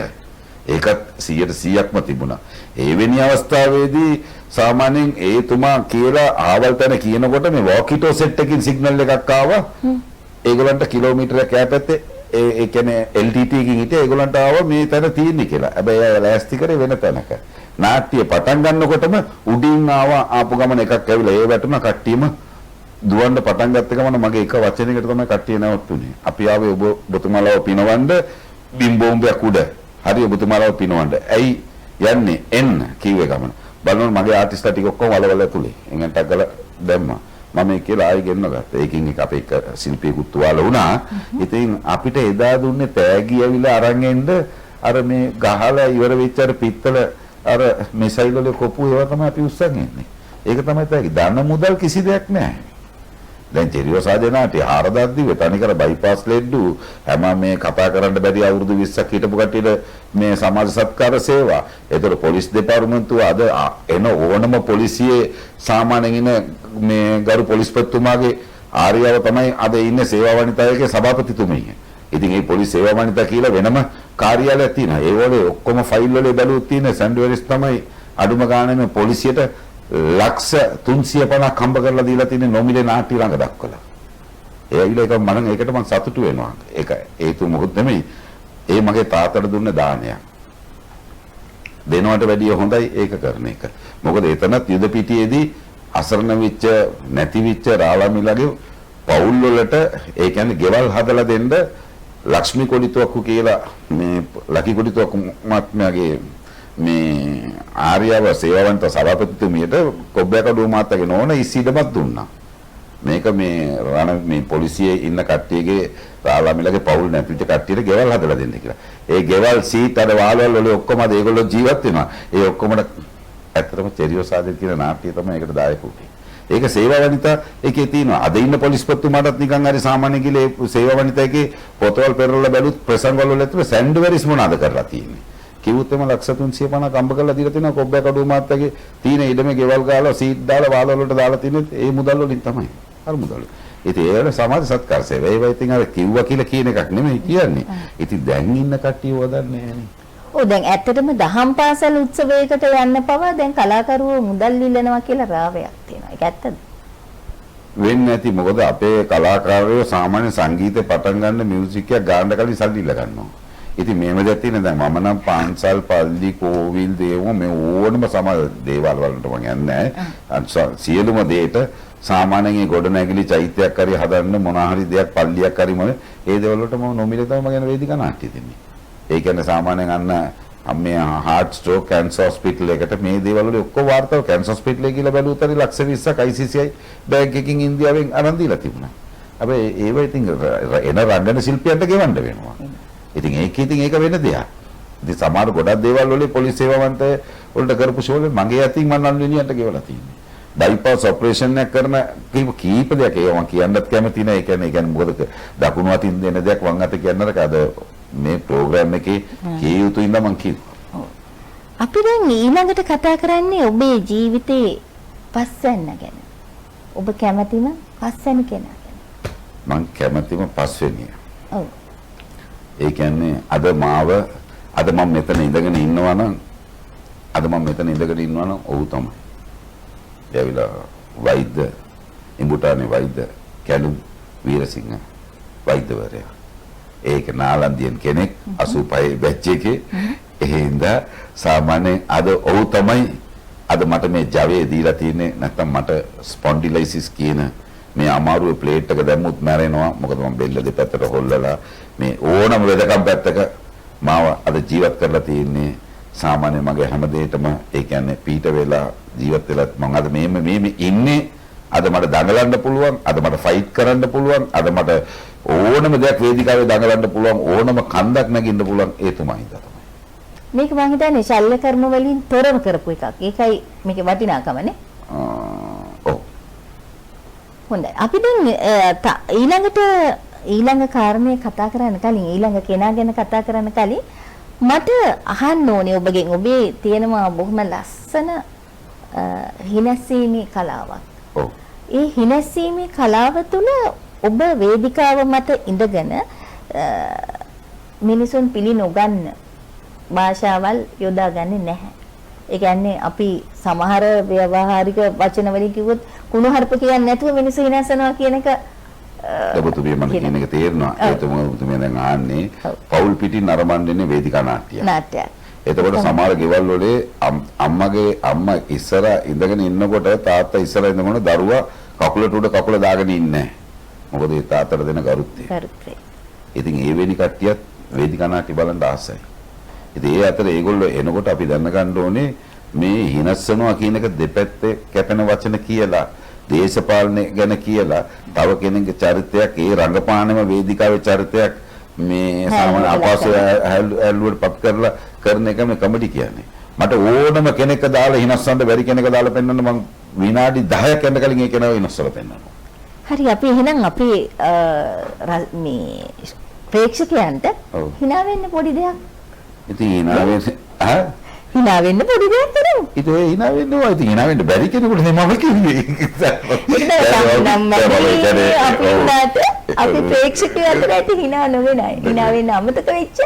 ඒකත් 100%ක්ම තිබුණා. එවැනි අවස්ථාවේදී සාමාන්‍යයෙන් ඒතුමා කියලා ආවල් තැන කියනකොට මේ වොකිටෝ සෙට් එකකින් සිග්නල් එකක් ආවා. ඒගොල්ලන්ට කිලෝමීටරයක් ඈතේ ඒ කියන්නේ LTT එකකින් හිටිය ඒගොල්ලන්ට ආවා මේ තැන තියෙන්නේ කියලා. හැබැයි ඒ ලෑස්ති කරේ වෙන තැනක. නාට්‍ය පටන් ගන්නකොටම උඩින් ආපු ගමන එකක් ඇවිල්ලා ඒ වැටුණ කට්ටියම දුවන්න පටන් ගත්ත ගමන මගේ එක වචනයකට තමයි කට්ටිය නැවතුනේ. අපි ආවේ ඔබතුමාලව පිනවන්න බිම් බෝම්බයක් උඩ. හරි ඔබතුමාලව පිනවන්න. ඇයි යන්නේ එන්න කිව්වේ ගමන. බලන්න මගේ ආටිස්ට්ලා ටික ඔක්කොම වලවල ඇතුලේ. එංගන්ටක් ගාලා දැම්මා. මම ඒ කියලා ආයෙ ගෙන්න ගත්තා. ඒකින් එක අපේ ශිල්පියෙකුත් තුවාල වුණා. ඉතින් අපිට එදා දුන්නේ තෑගි ඇවිල්ලා අරන් එන්න අර මේ ගහලා ඉවර වෙච්ච අර පිත්තල අර මිසයිල් වල කොපු ඒවා තමයි අපි උස්සන් එන්නේ. ඒක තමයි තෑගි. ධන මුදල් කිසි දෙයක් නැහැ. දැන් ජෙරියෝ සාජනාටි 4000 දිවේ තනිකර බයිපාස් ලෙඩ්ඩු හැම මේ කතා කරන්න බැරි අවුරුදු 20ක් හිටපු කට්ටියට මේ සමාජ සත්කාර සේවා. ඒතර පොලිස් දෙපාර්තමේන්තුව අද එන ඕනම පොලිසියේ සාමාන්‍යයෙන් ඉන්න මේ ගරු පොලිස්පතිතුමාගේ ආර්යව තමයි අද ඉන්නේ සේවා වනිතාවගේ සභාපතිතුමිය. ඉතින් මේ පොලිස් සේවා වනිතා කියලා වෙනම කාර්යාලයක් තියෙනවා. ඒ වගේ ඔක්කොම ෆයිල් වල බැලුවොත් තියෙන සැන්ඩ්වෙරිස් තමයි අඩුම ගානේ මේ පොලිසියට ලක්ෂ 350ක් හම්බ කරලා දීලා තියෙන නොමිලේ නාට්‍ය රංග දක්වලා. ඒ ඇවිල්ලා ඒක මම ඒකට මම සතුටු වෙනවා. ඒක හේතු මොකද නෙමෙයි. ඒ මගේ තාත්තට දුන්න දානයක්. දෙනවට වැඩිය හොඳයි ඒක කරන එක. මොකද එතනත් යුද පිටියේදී අසරණ වෙච්ච නැති වෙච්ච රාළමිලගේ පවුල් වලට ඒ කියන්නේ ගෙවල් හදලා දෙන්න ලක්ෂ්මී කොඩිතුවක්කු කියලා මේ ලකි කොඩිතුවක්කු මහත්මයාගේ මේ ආර්යව සේවාවන්ත සභාපතිතුමියට කොබ්බෑකඩුව මාත්‍යාගේ නෝන ඉස්සිඩමක් දුන්නා. මේක මේ පොලිසියේ ඉන්න කට්ටියගේ රාළමිලගේ පවුල් නැතිච්ච කට්ටියට ගෙවල් හදලා දෙන්න කියලා. ඒ ගෙවල් සීට් අර වාල්වල වල ඔක්කොම අද ඒගොල්ලෝ ජීවත් වෙනවා. ඒ ඔක්කොමඩ ඇත්තටම චෙරියෝ සාදෙත් කියන නාට්‍යය තමයි ඒකට දායක වුනේ. ඒක සේවා වනිතා එකේ තියෙනවා. අද ඉන්න පොලිස්පතිතුමාටත් නිකන් හරි සාමාන්‍ය කියලා ඒ සේවා වනිතාගේ පොතවල් පෙරලා බැලුත් ප්‍රසංග වල ඇතුළේ සැන්ඩ්වෙරිස් මොනවාද කරලා තියෙන්නේ. කිව්වොත් එම ලක්ෂ 350ක් අම්බ කරලා දීලා තිනවා කොබ්බෑකඩුව මාත්‍යාගේ තියෙන ඉඩමේ ගෙවල් ගාලා සීට් දාලා වාල්වල වලට දාලා තින්නේ ඒ මුදල් වලින් තමයි. අර මුදල්. ඉතින් ඒවල සමාජ සත්කාර සේවා ඒවා ඉතින් අර කිව්වා කියලා කියන එකක් නෙමෙයි කියන්නේ. ඉතින් දැන් ඉන්න කට්ටිය වදන්නේ නැහනේ. ඔව් දැන් ඇත්තටම දහම් පාසල් උත්සවයකට යන්න පවා දැන් කලාකරුවෝ මුදල් ඉල්ලනවා කියලා රාවයක් තියෙනවා. ඒක ඇත්තද? වෙන්නේ නැති මොකද අපේ කලාකාරයෝ සාමාන්‍ය සංගීතේ පටන් ගන්න මියුසික් එක ගාන්න කලින් සල්ලි ඉල්ල ගන්නවා. ඉතින් මේව දැක් තියෙන දැන් මම නම් පන්සල් පල්ලි කෝවිල් දේව මේ ඕනම සමාජ දේවල් වලට මම යන්නේ නැහැ. සියලුම දෙයට සාමාන්‍යයෙන් ගොඩ නැගිලි චෛත්‍යයක් හරි හදන්න මොනවා හරි දෙයක් පල්ලියක් හරි මොන ඒ දේවල් වලට මම නොමිලේ තමයි මම යන වේදිකා නාට්‍ය දෙන්නේ. ඒ කියන්නේ සාමාන්‍යයෙන් අන්න මේ හાર્ට් ස්ට්‍රෝක් කැන්සර් හොස්පිටල් එකට මේ දේවල් වල ඔක්කොම වාර්තාව කැන්සර් හොස්පිටල් එක කියලා බැලුවොත් හරි ලක්ෂ 20ක් ICCI බැංක් එකකින් ඉන්දියාවෙන් අරන් දීලා තිබුණා. හැබැයි ඒව ඉතින් එන රංගන ශිල්පියන්ට ගෙවන්න වෙනවා. ඉතින් ඒක වෙන දෙයක්. ඉතින් සමහර ගොඩක් දේවල් වල පොලිස් සේවාවන්ත වලට කරපු ෂෝ වල මගේ අතින් මම නළුනියන්ට ගෙවලා තියෙනවා. බයිපාස් ඔපරේෂන් එක කරන කීප දෙයක් ඒවා මම කියන්නත් කැමති නෑ. ඒ කියන්නේ මොකද දකුණු අතින් දෙන දෙයක් වම් අත කියන්නට අද මේ ප්‍රෝග්‍රෑම් එකේ කිය යුතු ඉඳ මම කිව්වා. අපි දැන් ඊළඟට කතා කරන්නේ ඔබේ ජීවිතේ පස්වැන්න ගැන. ඔබ කැමතිම පස්වැනි කෙනා ගැන. මම කැමතිම පස්වෙනිය. ඔව්. ඒ කියන්නේ අද මම මෙතන ඉඳගෙන ඉන්නවා නම් ඔව් තමයි. ඒවිලා වෛද්‍ය ඉඹුටානේ වෛද්‍ය කැලුම් වීරසිංහ වෛද්‍යවරයා. ඒක නාලන්දියන් කෙනෙක් 85 බැච් එකේ එහෙන්ද සාමාන්‍යයෙන් අද ඔව් තමයි අද මට මේ ජවයේ දීලා තියෙන්නේ නැත්තම් මට ස්පොන්ඩිලයිසිස් කියන මේ අමාරුවේ ප්ලේට් එක දැම්මුත් මැරෙනවා. මොකද මම බෙල්ල දෙපැත්තට හොල්ලලා මේ ඕනම වෙදකම් පැත්තක මාව අද ජීවත් කරලා තියෙන්නේ. සාමාන්‍ය මගේ හැම දෙයකම ඒ කියන්නේ පීඩ වෙලා ජීවත් වෙලා මම අද මේ ඉන්නේ. අද මට දඟලන්න පුළුවන්, අද මට ෆයිට් කරන්න පුළුවන්, අද මට ඕනම දෙයක් වේදිකාවේ දඟලන්න පුළුවන්, ඕනම කන්දක් නැගින්න පුළුවන් ඒ තුමා හින්දා තමයි. මේක මම හිතන්නේ ශල්‍ය කර්ම වලින් තොරව කරපු එකක්. ඒකයි මේකේ වටිනාකම නේ. ඔව්. හොඳයි. අපි දැන් ඊළඟ කාරණේ කතා කරන්න කලින් ඊළඟ කෙනා ගැන කතා කරන්න කලින් මට අහන්න ඕනේ ඔබගෙන් ඔබේ තියෙනවා බොහොම ලස්සන හිනැස්සීමේ කලාවක්. ඔව්. ඒ හිනැස්සීමේ කලාව තුළ ඔබ වේදිකාව මත ඉඳගෙන මිනිසුන් පිළි නොගන්න භාෂාවල් යොදාගන්නේ නැහැ. ඒ කියන්නේ අපි සමහර ව්‍යවහාරික වචන වලින් කිව්වොත් කුණුහරුප කියන්නේ නැතුව මිනිස්සු හිනස්සනවා කියන එක ඔබතුමිය මම කියන එක තේරෙනවා. ඔබතුමිය දැන් ආන්නේ පෞල් පිටින් නරඹන්නේ වේදිකා නාට්‍යයක්. නාට්‍යයක්. එතකොට සමහර ගෙවල් වලේ අම්මා ඉස්සර ඉඳගෙන ඉන්නකොට තාත්තා ඉස්සර ඉඳගෙන දරුවා කකුලට උඩ කකුල දාගෙන ඉන්නේ. මොකද ඒ තාත්තට දෙන ගරුත්වය. ගරුත්වය. ඉතින් ඒ වෙනි කට්ටියත් වේදිකා නාට්‍ය බලන්න ආසයි. ඉතින් ඒ අතර ඒගොල්ලෝ එනකොට අපි දැනගන්න ඕනේ මේ හිනස්සනවා කියන එක දෙපැත්තේ කැපෙන වචන කියලා දේශපාලනය ගැන කියලා තව කෙනෙක්ගේ චරිතයක් ඒ රංගපානම වේදිකාවේ චරිතයක් මේ සාමාන්‍ය අපහසු ඇල්ලුවට පත් කරලා කරන එක මේ කමඩි කියන්නේ. මට ඕනම කෙනෙක් දාලා හිනස්සන්න බැරි කෙනෙක් දාලා පෙන්වන්න මම විනාඩි 10ක් යන කලින් ඒ කෙනාව හිනස්සලා පෙන්වනවා. හරි අපි එහෙනම් අපි මේ ප්‍රේක්ෂකයන්ට hina වෙන්න පොඩි දෙයක්. ඉතින් hina වෙන්න පොඩි දෙයක් කරමු. ඉතින් ඒ hina වෙන්නවා. ඉතින් hina වෙන්න බැරි කෙනෙකුට නේ මම කිව්වේ. අපි ප්‍රේක්ෂකයන්ට hina නොවෙනයි. hina වෙන්න අමතක වෙච්ච.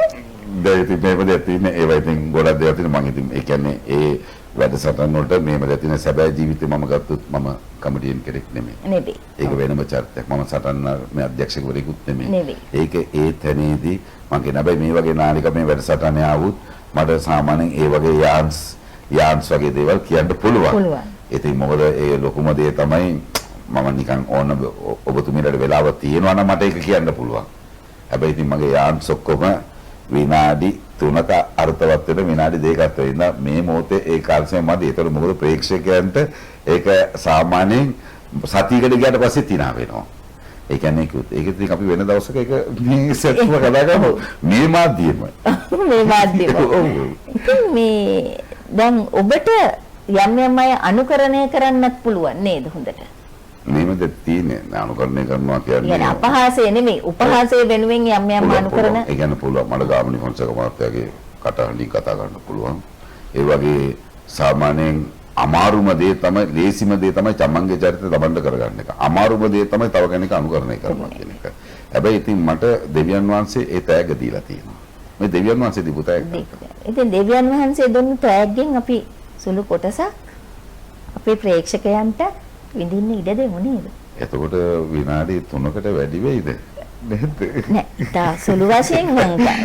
දැන් ඉතින් මේක දෙතින් ඒවා ඉතින් ගොඩක් දේවල් තියෙනවා. මම ඉතින් ඒ කියන්නේ ඒ වැඩසටහන වලට මේව දෙතින සැබෑ ජීවිතේ මම ගත්තොත් මම කමඩියන් කෙනෙක් නෙමෙයි. ඒක වෙනම චරිතයක්. මම සටහන මේ අධ්‍යක්ෂකවරයෙකුත් නෙමෙයි. ඒක ඒ තැනේදී මම කියන හැබැයි මේ වගේ නාලික මේ වැඩසටහනේ ආවොත් මට සාමාන්‍යයෙන් ඒ වගේ යාන්ස් වගේ දේවල් කියන්න පුළුවන්. ඉතින් මොකද ඒ ලොකුම දේ තමයි මම නිකන් ඕන ඔබතුමීලට වෙලාව තියෙනවා නම් මට ඒක කියන්න පුළුවන්. හැබැයි ඉතින් මගේ යාන්ස් ඔක්කොම විනාඩි 3ක අර්ථවත් වෙන විනාඩි 2ක් වෙන මේ මොහොතේ ඒ කාර්යය මැද ඒතර මොකද ප්‍රේක්ෂකයන්ට ඒක සාමාන්‍යයෙන් සතියකට ගියාට පස්සේ තිනා වෙනවා. ඒ කියන්නේ ඒක ඉතින් අපි වෙන දවසක ඒක මේ සෙට්ව කතා කරමු මේ මාධ්‍යෙම. මේ මාධ්‍යෙම. මේ දැන් ඔබට යම් යම් අය අනුකරණය කරන්නත් පුළුවන් නේද හොඳට? මේමද තියෙන්නේ අනුකරණය කරනවා කියන්නේ අපහාසය නෙමෙයි උපහාසය වෙනුවෙන් යම් යම් අනුකරණ ඒ කියන්නේ පුළුවන් මඩ ගාමිණි ෆොන්සේක මහත්තයාගේ කටහඬින් කතා කරන්න පුළුවන් ඒ වගේ සාමාන්‍යයෙන් අමාරුම දේ තමයි ලේසිම දේ තමයි තමන්ගේ චරිතය තමන්ට කරගන්න එක අමාරුම දේ තමයි තව කෙනෙක් අනුකරණය කරනවා කියන එක හැබැයි ඉතින් මට දෙවියන් වහන්සේ ඒ තෑග්ග දීලා තියෙනවා මේ දෙවියන් වහන්සේ දීපු තෑග්ග ඉතින් දෙවියන් වහන්සේ දුන්නු තෑග්ගෙන් අපි සුළු කොටසක් අපේ ප්‍රේක්ෂකයන්ට විඳින්න ඉඩ දෙමු නේද? එතකොට විනාඩි 3කට වැඩි වෙයිද? නේද? නෑ. තා සුළු වශයෙන්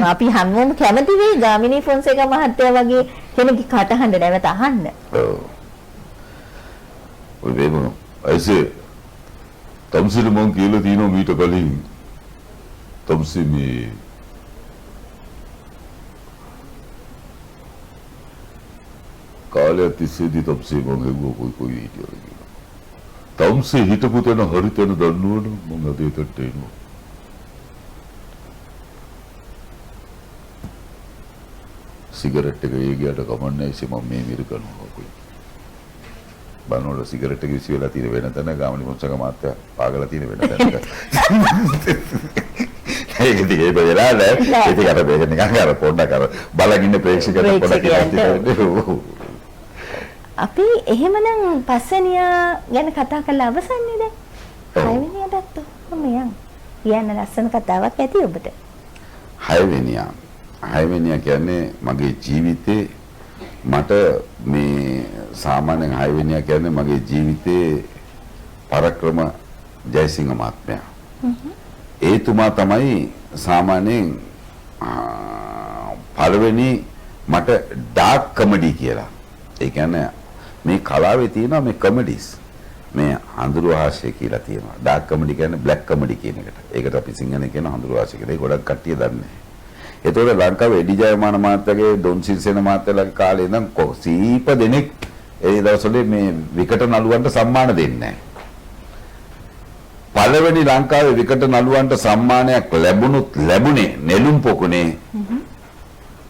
අපි හැමෝම කැමති වෙයි ගාමිණී ෆොන්සේකා මහත්තයා වගේ කෙනෙක්ගේ කටහඬ නැවත අහන්න. ඔව්. ඔය වේගන. අයිසේ තම්සිල මං කියලා තියෙනවා මීට කලින්. තම්සි මේ කාලය තිස්සේදී තම්සි මං හෙව්ව කොයි හිටියද? තම්සේ හිටපු තැන හරි තැන දන්නවනම් මම අද එතනට එනවා. සිගරට් එක ඒ ගියට කමන්නේ ඉතින් මම මේ මිරිකනවා කොයි. බනවල සිගරට් එක විසි වෙලා තියෙන වෙන තැන ගාමිණී ෆොන්සේකා මහත්තයා පාගලා තියෙන වෙන තැනක. ඒක දිගේ බෙදලා නෑ. ඒක අර බෙද නිකන් අර පොඩ්ඩක් අර බලන් ඉන්න ප්‍රේක්ෂකයන්ට පොඩ්ඩක් කියලා අපි එහෙමනම් පස්වෙනියා ගැන කතා කරලා අවසන්නේ දැන්. හයවෙනියටත් කොහොමද? කියන්න ලස්සන කතාවක් ඇති ඔබට. හයවෙනියා කියන්නේ මගේ ජීවිතේ මට මේ සාමාන්‍යයෙන් හයවෙනියා කියන්නේ මගේ ජීවිතේ පරක්‍රම ජයසිංහ මහත්මයා. ඒතුමා තමයි සාමාන්‍යයෙන් පළවෙනි මට ඩාර්ක් කමඩි කියලා. ඒ කියන්නේ මේ කලාවේ තියෙනවා මේ කමඩිස් මේ හඳුරු හාස්‍ය කියලා තියෙනවා ඩාර්ක් කමඩි කියන්නේ බ්ලැක් කමඩි කියන එකට ඒකට අපි සිංහලෙන් කියන හඳුරු හාස්‍ය කියලා. ඒක ගොඩක් කට්ටිය දන්නේ නැහැ. ඒතකොට ලංකාවේ එඩි ජයමාන මහත්තයාගේ ඩොන් සිල්සේන මහත්තයාගේ කාලේ ඉඳන් සීප දෙනෙක් ඒ දවස්වල මේ විකට නළුවන්ට සම්මාන දෙන්නේ නැහැ. පළවෙනි ලංකාවේ විකට නළුවන්ට සම්මානයක් ලැබුණේ නෙළුම් පොකුණේ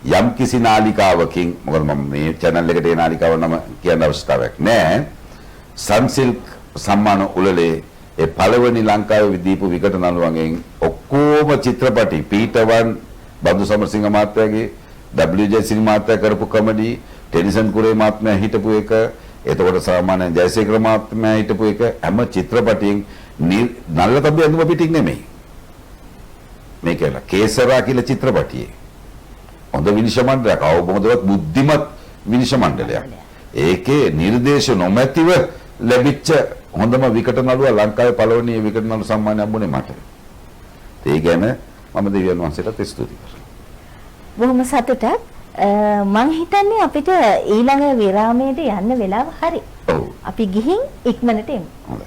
යම් කිසි නාලිකාවකින් මොකද මම මේ channel එකට ඒ නාලිකාව නම කියන්න අවශ්‍යතාවයක් නැහැ. සන්සිල්ක් සම්මාන උළෙලේ ඒ පළවෙනි ලංකාවේ දීපු විකට නළුවන්ගෙන් ඔක්කොම චිත්‍රපටි පීටර් බඳු සමරසිංහ මහත්තයාගේ WJ සිනමාත්මයා කරපු කමඩි ටෙනිසන් කුරේ මහත්මයා හිටපු එක එතකොට සාමාන්‍ය ජයසේකර මහත්මයා හිටපු එක හැම චිත්‍රපටියෙන් නල්ලතබ්බේ ඇඳුම පිටින් නෙමෙයි මේ කියලා කේසරා කියලා චිත්‍රපටියේ හොඳ විනිශ්චය මණ්ඩලයක් අවබෝධවත් බුද්ධිමත් විනිශ්චය මණ්ඩලයක් ඒකේ නිර්දේශ නොමැතිව ලැබිච්ච හොඳම විකට නළුවා ලංකාවේ පළවෙනි විකට නළු සම්මානය හම්බුනේ මට ඒ ගැන මම දෙවියන් වහන්සේට ස්තුති කරනවා බොහොම සතුටක් මං හිතන්නේ අපිට ඊළඟ විරාමයට යන්න වෙලාව හරි. ඔව්. අපි ගිහින් ඉක්මනට එමු. හොඳයි.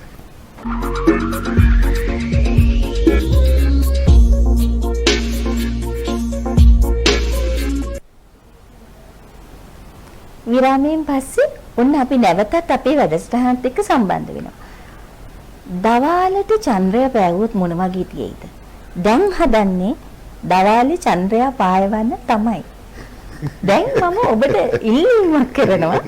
විරාමයෙන් පස්සේ ඔන්න අපි නැවතත් අපේ වැඩසටහනත් එක්ක සම්බන්ධ වෙනවා. දවාලට චන්ද්‍රය පෑවුවොත් මොන වගේ තියෙයිද? දැන් හදන්නේ දවාලේ චන්ද්‍රයා පායවන්න තමයි. දැන් මම ඔබට ඉල්ලීමක් කරනවා.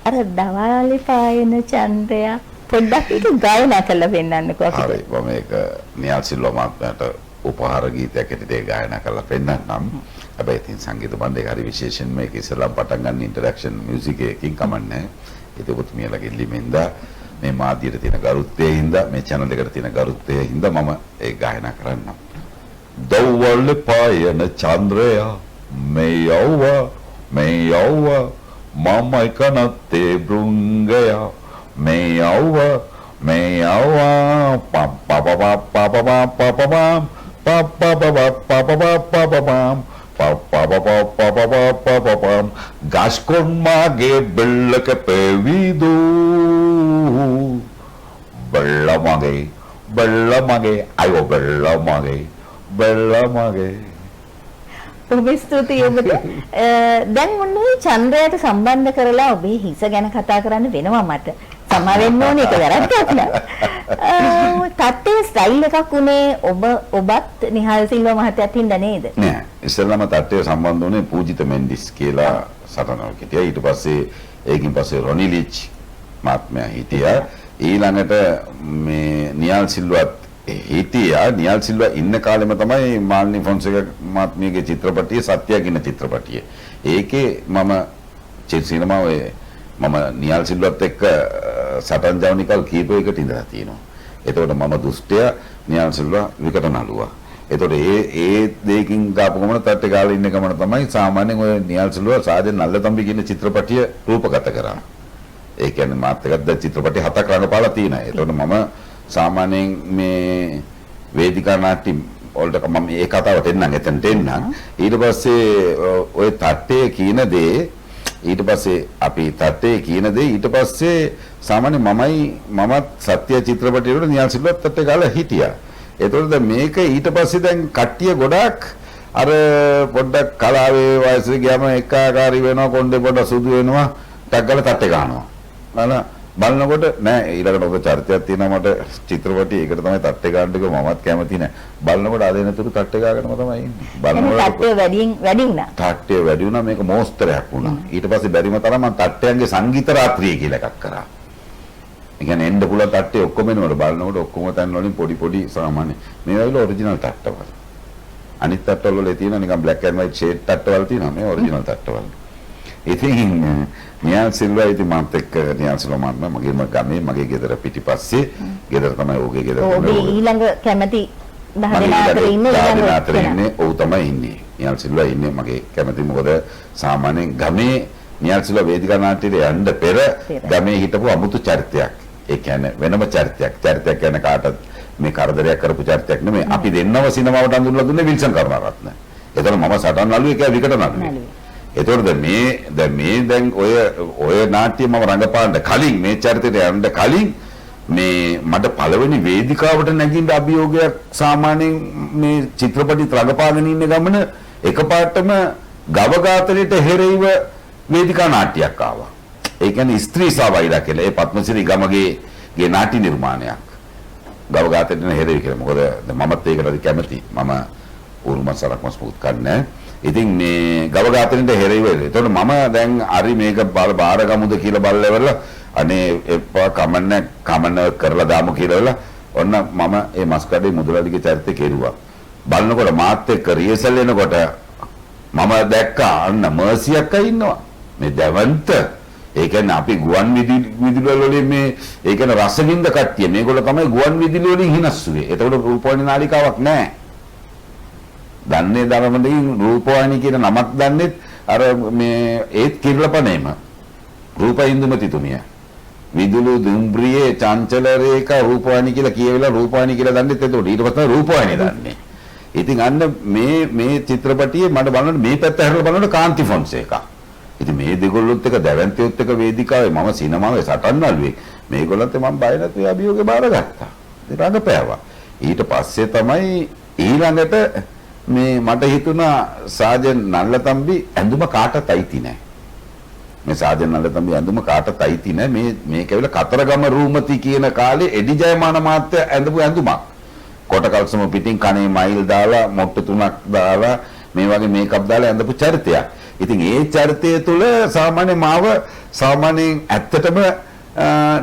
අර දවාලේ පායන චන්ද්‍රයා පොඩ්ඩක් ඒක ගායනා කරලා පෙන්නන්නකෝ අපිට. හරි මම මේක නියල් සිල්වා මහත්මයාට උපහාර ගීතයක් ඇටියට ගායනා කරලා පෙන්නන්නම්. හැබැයි ඉතින් සංගීත බණ්ඩේ හරි විශේෂයෙන් මේක ඉස්සෙල්ලා පටන් ගන්න ඉන්ටරැක්ෂන් මියුසික් එකකින් කමන්නේ. ඒක ඔබතුමියලගේ ලිමෙන්ද මේ මාධ්‍යයට තියෙන ගරුත්වයෙන් හින්දා මේ channel එකට තියෙන ගරුත්වයෙන් හින්දා මම ඒ ගායනා කරන්නම්. දවල්ලේ පායන චන්ද්‍රයා මේ යව්ව මම කනත්තේ බෘංගයා මේ යව්ව පප පප පප පප පප ගස්කොන් මාගේ බෙල්ලක පෙවිදු බෙල්ල මගේ අයෝ බෙල්ල මගේ ඔබ ස්තුතියි ඔබට. දැන් මොන්නේ චන්ද්‍රයාට සම්බන්ධ කරලා ඔබේ හිස ගැන කතා කරන්න වෙනවා මට. සමා වෙන්න ඕනේ ඒක වැරද්දක් නෑ. තට්ටේ ස්ටයිල් එකක් උනේ ඔබත් නිහාල් සිල්වා මහත්තයාත් හින්දා නේද? නෑ. ඉස්සෙල්ලාම තට්ටේ සම්බන්ධ වුණේ පූජිත මෙන්ඩිස් කියලා සටනක් හිටියා. ඊට පස්සේ ඒකින් පස්සේ රොනිලිච් මහත්මයා හිටියා. ඊළඟට මේ නිහාල් සිල්වත් හිටියා. නිහාල් සිල්වා ඉන්න කාලෙම තමයි මාල්නි ෆොන්සේකා මහත්මියගේ චිත්‍රපටිය සත්‍ය කියන චිත්‍රපටිය. ඒකේ මම සිනමාවේ මම නිහාල් සිල්වත් එක්ක සටන් ජවනිකල් කීපයකට ඉඳලා තියෙනවා. එතකොට මම දුෂ්ටයා නිහාල් සිල්වා විකට නළුවා. එතකොට ඒ දෙකකින් ගාපු ගමන තට්ටේ ගාලා ඉන්න ගමන තමයි සාමාන්‍යයෙන් ඔය නිහාල් සිල්වා සාජන් නල්ලතම්බි කියන චිත්‍රපටිය රූපගත කරා. ඒ කියන්නේ මාත් එක්ක ද චිත්‍රපටි 7ක් රඟපාලා තියෙනවා. එතකොට මම සාමාන්‍යයෙන් මේ වේදිකා නාට්‍ය වලට මම මේ කතාවට එන්නම් එතනට එන්නම්. ඊට පස්සේ ඔය තට්ටේ කියන දේ ඊට පස්සේ අපි තට්ටේ කියන දේ ඊට පස්සේ සාමාන්‍ය මමත් සත්‍ය චිත්‍රපටියට නිහාල් සිල්වත් තට්ටේ ගාලා හිටියා. ඒතකොට දැන් මේක ඊට පස්සේ දැන් කට්ටිය ගොඩාක් අර පොඩ්ඩක් කලාවේ වයසට ගියාම එකාකාරී වෙනවා කොණ්ඩේ පොඩ්ඩක් සුදු වෙනවා ටක් ගාලා තට්ටේ ගන්නවා. අනේ බලනකොට නෑ ඊළඟට ඔබ චරිතයක් තියෙනවා මට චිත්‍රපටි ඒකට තමයි තට්ටේ ගන්න එක මමත් කැමති නෑ බලනකොට ආදෙනතුරු තට්ටේ ගාගෙනම තමයි ඉන්නේ බලනකොට තට්ටේ වැඩි වුණා තට්ටේ වැඩි වුණා මේක මෝස්තරයක් වුණා ඊට පස්සේ බැරිම තරම් මම තට්ටයන්ගේ සංගීත රාත්‍රිය කියලා එකක් කරා ඒ කියන්නේ එන්න පුළුවන් තට්ටේ ඔක්කොම එනවල බලනකොට ඔක්කොම තැන් වලින් පොඩි සාමාන්‍ය මේ වගේ ඔරිජිනල් තට්ටවල අනිත් තට්ටවල වල තියෙන නිකන් black and white shade තට්ටවල තියෙනවා මේ ඔරිජිනල් තට්ටවල ඉතින් නිහාල් සිල්වා ඉතින් මාත් එක්ක නිහාල් සිල්වා මම මගේම ගමේ මගේ ගෙදර පිටිපස්සේ ගෙදර තමයි ඔහුගේ ගෙදර ඔබ ඊළඟ කැමති 10 දෙනා අතර ඉන්නේ ඔහු තමයි ඉන්නේ නිහාල් සිල්වා ඉන්නේ මගේ කැමති මොකද සාමාන්‍යයෙන් ගමේ නිහාල් සිල්වා වේදිකා නාට්‍යයට යන්න පෙර ගමේ හිටපු අමුතු චරිතයක් ඒ කියන්නේ වෙනම චරිතයක් කියන්නේ කාටද මේ කරදරයක් කරපු චරිතයක් නෙමෙයි අපි දෙන්නව සිනමාවට අඳුරලා දුන්නේ විල්සන් කරුණාරත්න එතන මම සටන් නළුවේ කියලා විකට නළුවේ එතකොට දැන් ඔය නාට්‍ය මම රඟපාන්න කලින් මේ චරිතයට යන්න කලින් මේ මට පළවෙනි වේදිකාවට නැගින්න අභියෝගයක් සාමාන්‍යයෙන් මේ චිත්‍රපටි රඟපාගෙන ඉන්න ගමන එකපාරටම ගව ඝාතනයට හැරෙයිව වේදිකා නාට්‍යයක් ආවා. ඒ කියන්නේ ස්ත්‍රී සාවයිලා කියලා ඒ පත්මසිරි ගමගේ නාට්‍ය නිර්මාණයක්. ගව ඝාතනයට හැරෙයි කියලා. මොකද මමත් ඒකට කැමති. මම උරුම සරක් මස්මුත් කන්නේ. ඉතින් මේ ගව ඝාතනෙට හෙරෙයිවල. එතකොට මම දැන් හරි මේක බාර ගමුද කියලා බලලෙවල අනේ එපා කමන්න කරලා දාමු කියලා ඔන්න මම ඒ මස්කඩේ මුදලාලිගේ චරිතය කෙරුවා. බලනකොට මාත් එක්ක රියසල් එනකොට මම දැක්කා අන්න මර්සි අක්කා ඉන්නවා. මේ දැවන්ත ඒ කියන්නේ අපි ගුවන් විදුලි වලින් මේ ඒ කියන්නේ රසවින්ද කට්ටිය මේගොල්ලෝ තමයි ගුවන් විදුලි වලින් හිනස්සුවේ. ඒතකොට රූපවාහිනී නාලිකාවක් නැහැ. දන්නේ ධර්මයෙන් රූපවාහිනී කියන නමක් දන්නේ අර මේ ඒත් කිරලපණේම රූපයින්දුමතිතුමිය. විදුලු දුම්බ්‍රියේ චංචල රේඛා රූපවාහිනී කියලා කියවිලා රූපවාහිනී කියලා දන්නේත් එතකොට ඊට පස්සේ රූපවාහිනී දන්නේ. ඉතින් අන්න මේ චිත්‍රපටියේ මට බලන්න මේ පැත්ත හැරලා බලන්න කාන්ති ෆොන්සේකා. ඉතින් මේ දෙගොල්ලොත් එක දැවැන්තියොත් එක වේදිකාවේ මම සිනමාවේ සටන් නළුවේ මේගොල්ලන්ට මම බය නැතුව අභියෝගේ බාරගත්තා. ඉතින් රඟපෑවා. ඊට පස්සේ තමයි ඊළඟට මේ මට හිතුණා සාජන් නල්ලතම්බි ඇඳුම කාටත් අයිති නැහැ. මේ සාජන් නල්ලතම්බි ඇඳුම කාටත් අයිති නැහැ. මේක ඇවිල්ලා කතරගම රූමති කියන කාලේ එඩි ජයමාන මාත්‍ය ඇඳපු ඇඳුමක්. කොටකල්සම පිටින් කනේ මයිල් දාලා මොට්ටු තුනක් දාලා මේ වගේ මේකප් දාලා ඇඳපු චරිතයක්. ඉතින් ඒ චරිතය තුළ සාමාන්‍යයෙන් ඇත්තටම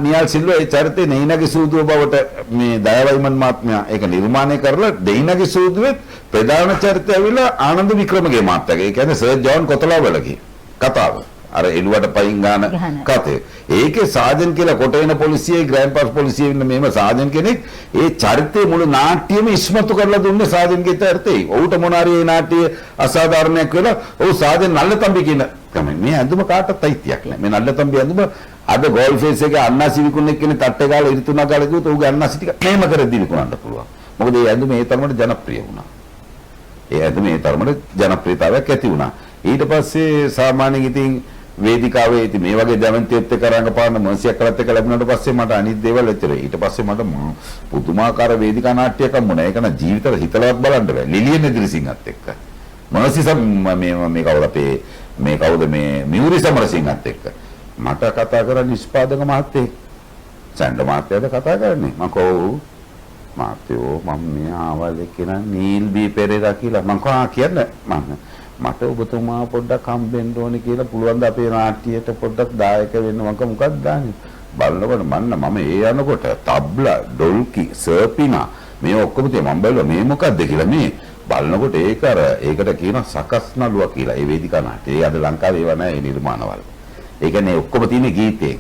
නියල් සිල්වා ඒ චරිතේ නයිනගේ සූදුව බවට මේ දයාවයිමන් මහත්මයා ඒක නිර්මාණය කරලා දෙයිනගේ සූදුවේ ප්‍රධාන චරිතය ඇවිල්ලා ආනන්ද වික්‍රමගේ මහත්තයාගේ. ඒ කියන්නේ සර් ජෝන් කොතලාවලගේ කතාව. අර එළුවට පයින් ගාන කතේ. ඒකේ සාජන් කියලා කොටේන පොලිසියේ ග්‍රෑන්ඩ් පාස් පොලිසියේ ඉන්න මේම සාජන් කෙනෙක් ඒ චරිතේ මුළු නාට්‍යෙම ඉස්මතු කරලා දුන්නේ සාජන්ගේ චරිතේ. ඔහුට මොනාරි ඒ නාට්‍ය අසාධාරණයක් වෙලා ඔහු සාජන් නල්ලතම්බි කියන තමයි මේ ඇඳුම කාටවත් අයිතියක් නැහැ. මේ නල්ලතම්බි ඇඳුම අද ගෝල් ෆේස් එකේ අන්නාසි විකුණෙක් කෙනෙක් තට්ටේ ගාලා ඉරිතුණා ගාලා කිව්වොත් ඔහුගේ අන්නාසි ටික මේම කරදී විකුණන්න පුළුවන්. මොකද ඒ ඇඳුම ඒ තරමට ජනප්‍රිය වුණා. ඒ ඇඳුම ඒ තරමට ජනප්‍රියතාවයක් ඇති වුණා. ඊට පස්සේ සාමාන්‍යයෙන් ඉතින් වේදිකාවේ ඉතින් මේ වගේ දැවන්තියත් එක්ක රංගපාන මර්සියක් කරත් එක්ක ලැබුණාට පස්සේ මට අනිත් දේවල් එච්චරයි. ඊට පස්සේ මට පුදුමාකාර වේදිකා නාට්‍යයක් හම්බුණා. ඒක නම් ජීවිතේ හිතලවත් බලන්න බෑ. ලිලියන් ඉදිරිසිංහත් එක්ක. මර්සි මේ කවුද අපේ මේ කවුද මේ මියුරි සමරසිංහත් එක්ක. මට කතා කරන්නේ නිෂ්පාදක මහත්තයෙක්. සැන්ඩ මහත්තයාද කතා කරන්නේ. මම කෝ මහත්තයෝ මම මේ ආවල් එක්කන නීල් බී පෙරේරා කියලා මම කියන්නේ මට ඔබතුමා පොඩ්ඩක් හම්බෙන්න ඕනේ කියලා පුළුවන් ද අපේ නාට්‍යයට පොඩ්ඩක් දායක වෙන්න මම මොකක්ද දාන්නේ බලනකොට මම ඒ යනකොට තබ්ලා ඩොල්කි සර්පිනා මේ ඔක්කොම තියෙනවා මම බැලුවා මේ මොකක්ද කියලා මේ බලනකොට ඒක අර ඒකට කියන සකස් නළුවා කියලා ඒ වේදිකා නාට්‍ය. ඒ අද ලංකාවේ ඒවා නැහැ ඒ නිර්මාණවල. ඒ කියන්නේ ඔක්කොම තියෙන ගීතේ.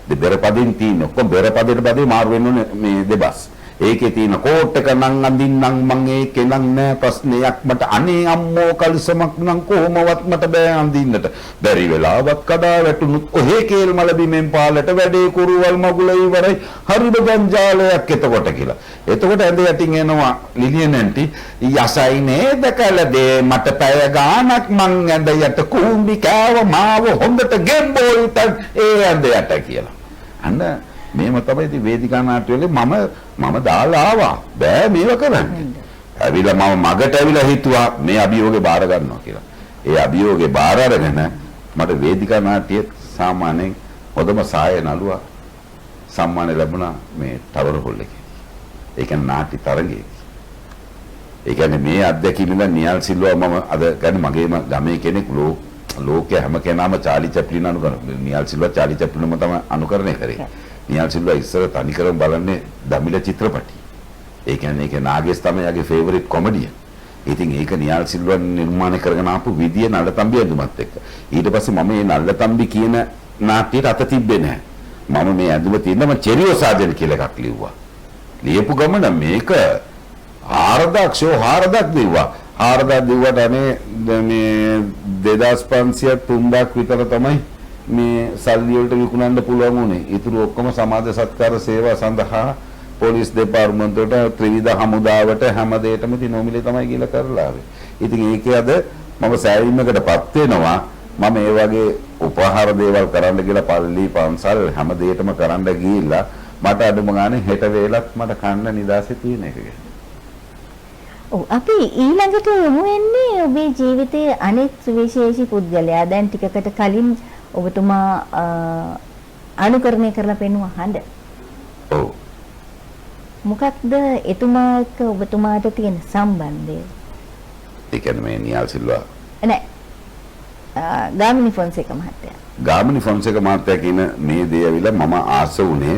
දෙබරපදින් තියෙන ඔක්කොම බරපදින පදේ මාරු වෙන්නේ මේ දෙබස්. ඒකේ තියෙන කෝට් එක නම් අඳින්නම් මං ඒකේ නම් නෑ ප්‍රශ්නයක් මට අනේ අම්මෝ කල්සමක් නම් කොහොමවත් මට බෑ අඳින්නට බැරි වෙලාවත් කඩා වැටුණු ඔහේ කේල් මල බිමෙන් පාලට වැඩේ කුරුවල් මගුල ඉවරයි හරිද ගංජාලයක් එතකොට කියලා. එතකොට ඇඳ යටින් එනවා ලිලියන් ඇන්ටි යසයි නේද කළදේ මට පැය ගානක් මං ඇඳ යට කුඹි කෑව මාව හොඳට ගෙම්බෝල්ට ඒ ඇඳ යට කියලා. අන්න මේම තමයි ඉතින් වේදිකා නාට්‍යවල මම දාලා ආවා බෑ මේව කරන්න. ඇවිල්ලා මම මගට ඇවිල්ලා හිතුවා මේ අභියෝගේ බාර ගන්නවා කියලා. ඒ අභියෝගේ බාර අරගෙන මට වේදිකා නාට්‍යයේ සාමාන්‍යයෙන් හොඳම සාය නළුවා සම්මානය ලැබුණා මේ ටවර් හොල් එකේ. ඒ කියන්නේ නාට්‍ය තරඟයේ. ඒ කියන්නේ මේ අත්දැකීම ඉඳන් නියල් සිල්වා මම අද කියන්නේ මගේම ගමේ කෙනෙක් ලෝකයේ හැම කෙනාම චාලි චැප්ලින් අනුකරන නියල් සිල්වා චාලි චැප්ලින්ම තමයි අනුකරණය කරේ. නියල් සිල්වා ඉස්සර තනිකරම බලන්නේ දමිළ චිත්‍රපටි. ඒ කියන්නේ ඒක නාගේස් තමයි යාගේ ෆේවරිට් කොමඩිය. ඉතින් ඒක නියල් සිල්වා නිර්මාණය කරගෙන ආපු විදිය නලතම්බි ඇඳුමත් එක්ක. ඊට පස්සේ මම මේ නලතම්බි කියන නාට්‍යයට අත තිබ්බේ නැහැ. මම මේ ඇඳුම තියෙනම චෙරියෝ සාජන් කියලා එකක් ලිව්වා. ලියපු ගමන මේක 4000ක් දෙව්වා. 4000 දෙව්වට අනේ මේ 2500 3000ක් විතර තමයි මේ සල්ලි වලට විකුණන්න පුළුවන් උනේ. ඊටු ඔක්කොම සමාජ සත්කාර සේවා සඳහා පොලිස් දෙපාර්තමේන්තුවට ත්‍රිවිධ හමුදාවට හැම දෙයකම දිනෝමිලේ තමයි කියලා කරලා ආවේ. ඉතින් ඒකේ අද මම සෑයීමකටපත් වෙනවා. මම ඒ වගේ උපහාර දේවල් කරන්න කියලා පල්ලි පන්සල් හැම දෙයකම කරන්න ගිහිල්ලා මට අඩුම ගානේ හෙට වේලත් මට කන්න නිදාසේ තියෙන එක ගැන. ඔව් අපි ඊළඟට යමු වෙන්නේ ඔබේ ජීවිතයේ අනෙක් සුවිශේෂී පුද්ගලයා දැන් ටිකකට කලින් ඔබතුමා අනුකරණය කරලා පෙන්වුවා හඬ. ඔව්. මොකක්ද එතුමා එක්ක ඔබතුමාට තියෙන සම්බන්ධය? ඒ කියන්නේ මේ නියල් සිල්වා නෑ ගාමිණී ෆොන්සේක මහත්තයා. ගාමිණී ෆොන්සේක මහත්තයා කියන මේ දේ ඇවිල්ලා මම ආස වුණේ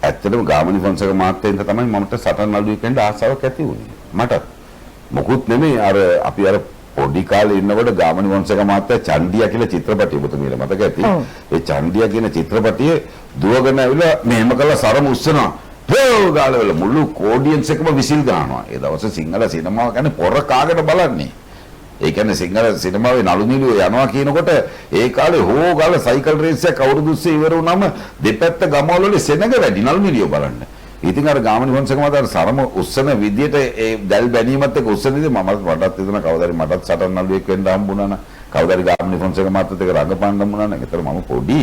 ඇත්තටම ගාමිණී ෆොන්සේක මහත්තයෙන්ද තමයි මමට සටන් නළුවෙක් වෙන්න ආසාවක් ඇති වුණේ. මට මොකුත් නෙමෙයි අර අපි අර පොඩි කාලේ ඉන්නකොට ගාමිණී ෆොන්සේක මහත්තයා චන්දියා කියලා චිත්‍රපටිය ඔබතුමීලා මතක ඇති. ඒ චන්දියා කියන චිත්‍රපටියේ දුවගෙන ඇවිල්ලා මෙහෙම කළා සරම උස්සනවා. හෝ ගාලවල මුළු කෝඩියන්ස් එකම විසිල් ගන්නවා. ඒ දවසේ සිංහල සිනමාව කියන්නේ පොර කාගෙන බලන්නේ. ඒ කියන්නේ සිංහල සිනමාවේ නළු නිළුව යනවා කියනකොට ඒ කාලේ හෝ ගාලා සයිකල් රේස් එකක් අවුරුදු 30 ඉවර වුණාම දෙපැත්ත ගමවල සෙනඟ වැඩි නළු නිළිය බලන්න. ඉතින් අර ගාමිණී ෆොන්සේක මහත්තයා සරම උස්සන විදියට ඒ දැල් බැනීමත් එක්ක උස්සනදී මම වඩාත් හිතන කවදාරි මටත් සටන් නළුවෙක් වෙන්න හම්බුණා නා. කවදාරි ගාමිණී ෆොන්සේක මහත්තයත් එක්ක රඟපාන්න හම්බුණා නා. ඒතර මම පොඩි.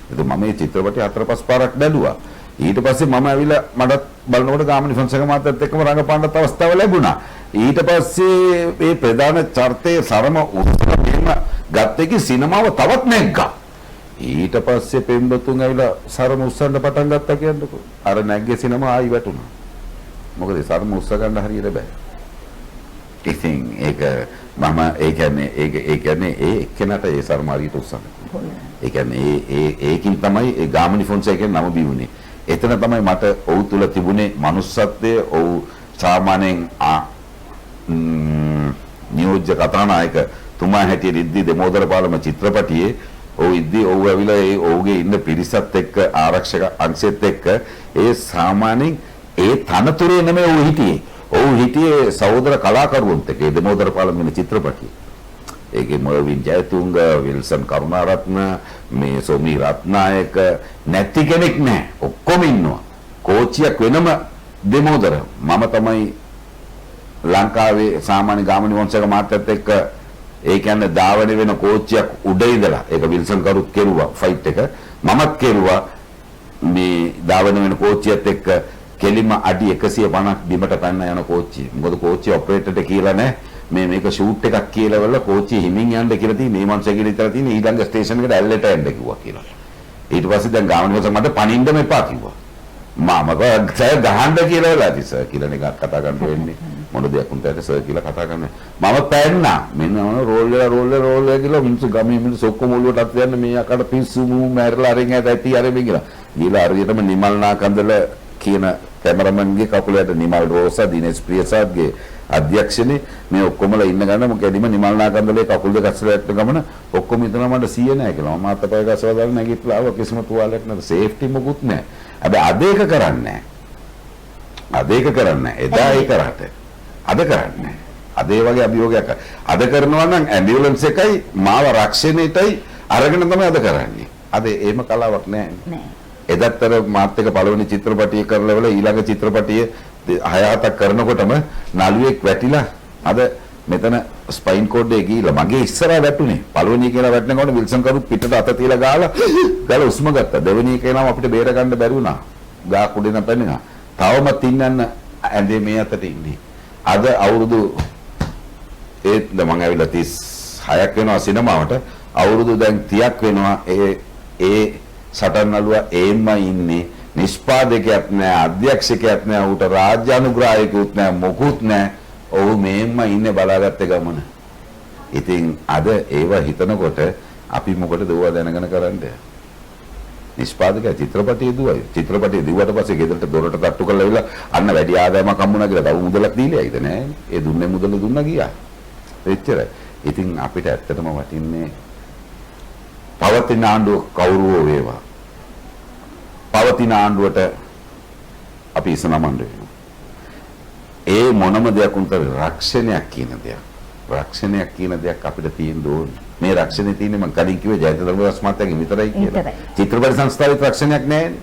ඒත් මම මේ චිත්‍රපටය 4-5 පාරක් බැලුවා. ඊට පස්සේ මම ඇවිල්ලා මටත් බලනකොට ගාමිණී ෆොන්සේක මහත්තයත් එක්කම රඟපාන්නත් අවස්ථාව ලැබුණා. ඊට පස්සේ මේ ප්‍රධාන චරිතයේ සරම උස්සන ගත්තේ සිනමාව තවත් නැග්ගා. ඊට පස්සේ පෙම්බතුන් ඇවිල්ලා සරම උස්සන්න පටන් ගත්තා කියන්නකෝ. අර නැග්ගේ සිනමා ආයි වැටුණා. මොකද සරම උස්ස ගන්න හරියට බෑ. ඉතින් ඒක මම ඒ කියන්නේ ඒ එක්කෙනාට ඒ සරම හරියට උස්සන්න. ඒ කියන්නේ ඒකින් තමයි ඒ ගාමිණී ෆොන්සේකෙන් නම බිවුනේ. එතන තමයි මට ඔහු තුල තිබුණේ මනුස්සත්වයේ ඔහු සාමාන්‍යයෙන් නියෝජ්‍ය කතානායක තුමා හැටියට ඉද්දී දෙමෝදර පාලම චිත්‍රපටියේ ඔහු ඉද්දී ඔහු ඇවිල්ලා ඒ ඔහුගේ ඉන්න පිරිසත් එක්ක ආරක්ෂක අංශෙත් එක්ක ඒ සාමාන්‍යයෙන් ඒ තනතුරේ නෙමෙයි ඔහු හිටියේ. ඔහු හිටියේ සහෝදර කලාකරුවන්ට ඒ දෙමෝදර පාලම වෙන චිත්‍රපටියේ. ඒකේ මොවින් ජයතුංග, විල්සන් කරුණාරත්න, මේ සෝමි රත්නායක නැති කෙනෙක් නැහැ. ඔක්කොම ඉන්නවා. කෝච්චියක් වෙනම දෙමෝදර. මම තමයි ලංකාවේ සාමාන්‍ය ගාමිණී ෆොන්සේක මහත්තයත් එක්ක ඒ කියන්නේ ධාවන වෙන කෝච්චියක් උඩ ඉඳලා ඒක විල්සන් කරුත් කෙරුවා ෆයිට් එක මමත් කෙරුවා මේ ධාවන වෙන කෝච්චියත් එක්ක කෙලිම අඩි 150ක් බිමට පැන්න යන කෝච්චිය. මොකද කෝච්චිය ඔපරේටර්ට කියලා නැහැ මේක ෂූට් එකක් කියලා වල කෝච්චිය හිමින් යන්න කියලා තියෙන මේ මනුස්සය කියලා ඉතලා තියෙන ඊළඟ ස්ටේෂන් එකට ඇල්ලට යන්න කිව්වා කියලා. ඊට පස්සේ දැන් ගාමිණී ෆොන්සේක මට පණින්න මෙපා කිව්වා. මම ගහන්න කියලා වෙලාදී සර් කියලා නිකන් කතා කරන්න වෙන්නේ. මොන දෙයක් උන්ටට සර් කියලා කතා කරන්නේ. මම පැන්නා. මෙන්න රෝල් වෙලා කියලා මිනිස්සු ගමේ මිනිස්සු ඔක්කොම ඔළුවටත් යන්න මේ අකට පිස්සු මූ මැරලා අරින් ඇති අර මේ කියලා. ගිහලා හරියටම නිමල්නා කන්දල කියන කැමරමන්ගේ කකුලට නිමල් රෝසා දිනේෂ් ප්‍රියසාද්ගේ අධ්‍යක්ෂනේ මේ ඔක්කොමලා ඉන්න ගන්න මොකදම නිමල්නා කන්දලේ කකුල් දෙක අස්සලට ගමන ඔක්කොම හිතනවා මට සීය නැහැ කියලා. මම අතපය ගසවා දාලා නැගිටලා ආවා කිසිම තුවාලයක් නැත. සේෆ්ටි මොකුත් නැහැ. හැබැයි අද ඒක කරන්නේ නැහැ. එදා ඒක කරාට. අද කරන්නේ. අද ඒ වගේ අභියෝගයක් අද කරනවා නම් ඇම්බියුලන්ස් එකයි මාව රක්ෂණයටයි අරගෙන තමයි අද කරන්නේ. අද එහෙම කලාවක් නැහැ. එදත් අර මාත් එක පළවෙනි චිත්‍රපටිය කරලවල ඊළඟ චිත්‍රපටිය 6-7ක් කරනකොටම නළුවෙක් වැටිලා අද මෙතන ස්පයින් කෝඩ් එකේ ගිහලා මගේ ඉස්සරහා වැටුනේ. පළවෙනි කියලා වැටෙනකොට විල්සන් කරු පිටට අත තියලා ගාලා උස්ම ගත්තා. දෙවෙනි එකේ නම් අපිට බේර ගන්න බැරි වුණා. ගා කුඩේන පැන්නා. තවමත් ඉන්නන්න ඇඳේ මේ අතට ඉන්නේ. අද අවුරුදු ඒත් මම ඇවිල්ලා 36ක් වෙනවා සිනමාවට. අවුරුදු දැන් 30ක් වෙනවා ඒ සටන් නළුවා එම්ම ඉන්නේ. නිෂ්පාදකයක් නැහැ, අධ්‍යක්ෂකයක් නැහැ, ඌට රාජ්‍ය අනුග්‍රහයකුත් නැහැ, මොකුත් නැහැ. ඔහු මේම්ම ඉන්නේ බලාගත්ත ගමන. ඉතින් අද ඒව හිතනකොට අපි මොකටද ඕවා දැනගෙන කරන්නේ? නිෂ්පාදකයා චිත්‍රපටිය දුවයි. චිත්‍රපටිය දිවුවට පස්සේ ගෙදරට දොරට තට්ටු කරලා ඉවිලා අන්න වැඩි ආදායමක් හම්බුණා කියලා තව මුදලක් දීලායිද නෑ. ඒ දුන්නේ මුදල දුන්නා ගියා. එච්චරයි. ඉතින් අපිට ඇත්තටම වටින්නේ පවතින ආණ්ඩුව කවුරුව වේවා. පවතින ආණ්ඩුවට අපි ඉසනමඬ වෙනවා. ඒ මොනම දෙයක් උන්ට රක්ෂණයක් කියන දෙයක්. රක්ෂණයක් කියන දෙයක් අපිට තියෙන්න ඕනේ. මේ රක්ෂණේ තියෙන්නේ මම කලින් කිව්වේ ජයත ධර්මදාස් මහත්තයාගේ විතරයි කියලා. චිත්‍රපට සංස්ථාවේ රක්ෂණයක් නැහැ.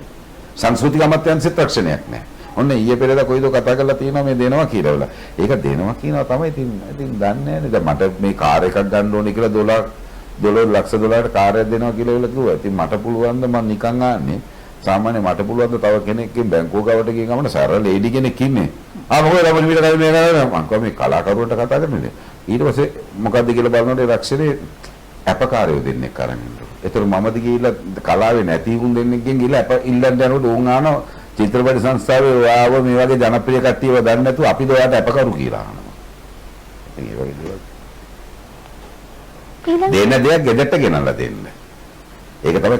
සංස්කෘතික අමාත්‍යාංශෙත් රක්ෂණයක් නැහැ. ඔන්න ඊයේ පෙරේදා කොයිදෝ කතා කරලා තියෙනවා මේ දෙනවා කියලා. ඒක දෙනවා කියනවා තමයි ඉතින් දන්නේ නැහැ නේද? මට මේ කාර් එකක් ගන්න ඕනේ කියලා $1,00,000ට කාර් එකක් දෙනවා කියලා කිව්වා. ඉතින් මට පුළුවන් ද මම නිකන් ආන්නේ සාමාන්‍ය මට පුළුවන් ද තව කෙනෙක්ගෙන් බැංකුව ගාවට ගිය ගමන සරල ලේඩි කෙනෙක් ඉන්නේ. මොකද ළමයි විතර කලින් මේ මම කොහොම මේ කලාකරුවන්ට කතා කරන්නේ. ඊට පස්සේ මොකද්ද කියලා බලනකොට රක්ෂණේ අපකාරයෝ දෙන්නෙක් අරන් ඉන්නවා. ඒතර මමද ගිහිල්ලා කලාවේ නැති උන් දෙන්නෙක්ගෙන් ගිහිල්ලා අප ඉල්ලන්න යනකොට උන් ආනවා චිත්‍රපට සංස්ථාවේ ආව මේ වගේ ජනප්‍රිය කට්ටියව දන්නේ නැතුව අපිද ඔයාට අපකරු කියලා අහනවා. ඒ වගේ දේවල්. ඊළඟ දෙන දෙයක් ගෙදරට ගෙනල්ලා දෙන්න. ඒක තමයි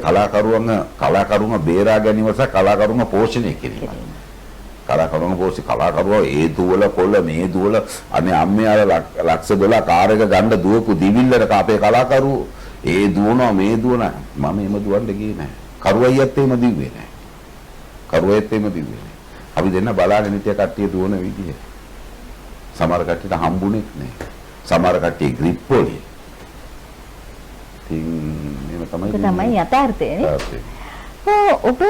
කලාකරුවන් බේරා ගැනීම සහ කලාකරුවන් පෝෂණය කිරීම. කලාකරුවන් කලාකරුවා ඒ දුවල කොල්ල මේ දුවල අනේ අම්මේ අර ලක්ෂ $12 කාර් එක ගන්න දුවපු දිවිල්ලට අපේ කලාකරුවෝ ඒ දුවනවා මේ දුවනවා මම එහෙම දුවන්න ගියේ නැහැ. කරුවයියත් එහෙම දිව්වේ නැහැ. කරුවයියත් එහෙම දිව්වේ නැහැ. අපි දෙන්න බලාගෙන හිටිය කට්ටිය දුවන විදිය. සමහර කට්ටියට හම්බුනේත් නැහැ. සමහර කට්ටිය ග්‍රිප් පොලේ. ඒක තමයි යථාර්ථය නේ. ඔබ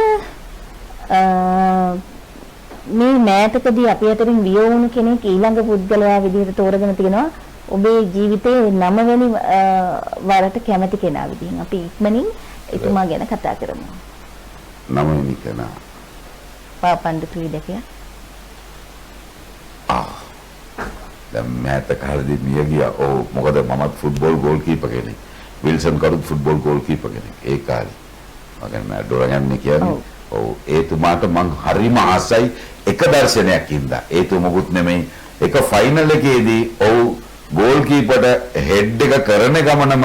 මේ මෑතකදී අපි අතරින් වියෝ වුණු කෙනෙක් ඊළඟ පුද්ගලයා විදිහට තෝරගෙන තිනවා ඔබේ ජීවිතේ 9 වෙනි වරට කැමති කෙනා විදිහින් අපි ඉක්මනින් එතුමා ගැන කතා කරමු. 9 වෙනි කෙනා පාපන්දු ක්‍රීඩකයා. දැන් මෑත කාලේදී මිය ගියා. ඔව් මොකද මමත් ෆුට්බෝල් ගෝල් කීපර් කෙනෙක්. විල්සන් කරුත් ෆුට්බෝල් ගෝල් කීපර් කෙනෙක්. ඒ කාලේ. මම ඩොරගන්නේ කියන්නේ ඔව් ඒතුමාට මං හරිම ආසයි එක දර්ශනයක් ඉඳලා. ඒතුමකුත් නෙමෙයි එක ෆයිනල් එකේදී ඔව් ගෝල් කීපර්ට හෙඩ් එක කරන ගමනම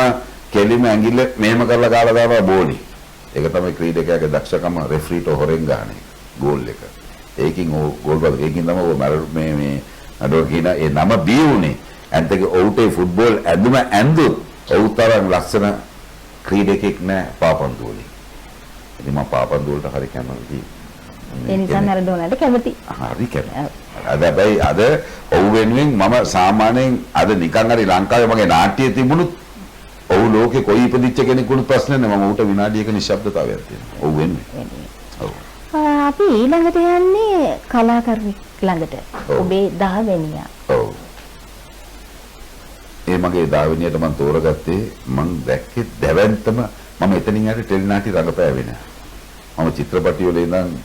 කෙලිම ඇඟිල්ල මෙහෙම කරලා ගාලා දානවා බෝලි. ඒක තමයි ක්‍රීඩකයාගේ දක්ෂකම රෙෆරිට හොරෙන් ගන්න ගෝල් එක. ඒකින් ගෝල් බල ඒකින් තමයි මේ අඩෝ කියන ඒ නම බී උනේ. අන්තික ඔව්ටේ ෆුට්බෝල් ඇඳුම ඇඳුත් ඔව් තරම් ලස්සන ක්‍රීඩකෙක් නෑ පාපන්දු වලින්. ඉතින් මම පාපන්දු වලට හරි කැමතියි. ඒ නිසා නරඩෝනාට කැමති. හරි කැමති. අද හැබැයි අද ඔව් වෙනුවෙන් මම සාමාන්‍යයෙන් අද නිකන් හරි ලංකාවේ මගේ නාට්‍යයේ තිබුණුත් ඔව් ලෝකේ කොයි ඉපදිච්ච කෙනෙකුට ප්‍රශ්න නැහැ. මම ඌට විනාඩියක නිශ්ශබ්දතාවයක් තියෙනවා. ඔව් වෙන්නේ. ඔව්. අපි ඊළඟට යන්නේ කලාකරුවෙක් ළඟට. ඔබේ 10 වෙනියා. ඔව්. ඒ මගේ 10 වෙනියට මම තෝරගත්තේ මම දැක්කේ දැවැන්තම මම එතනින් හරි ටෙලිනාටි රඟපෑවේ නෑ. මම චිත්‍රපටි වල ඉඳන්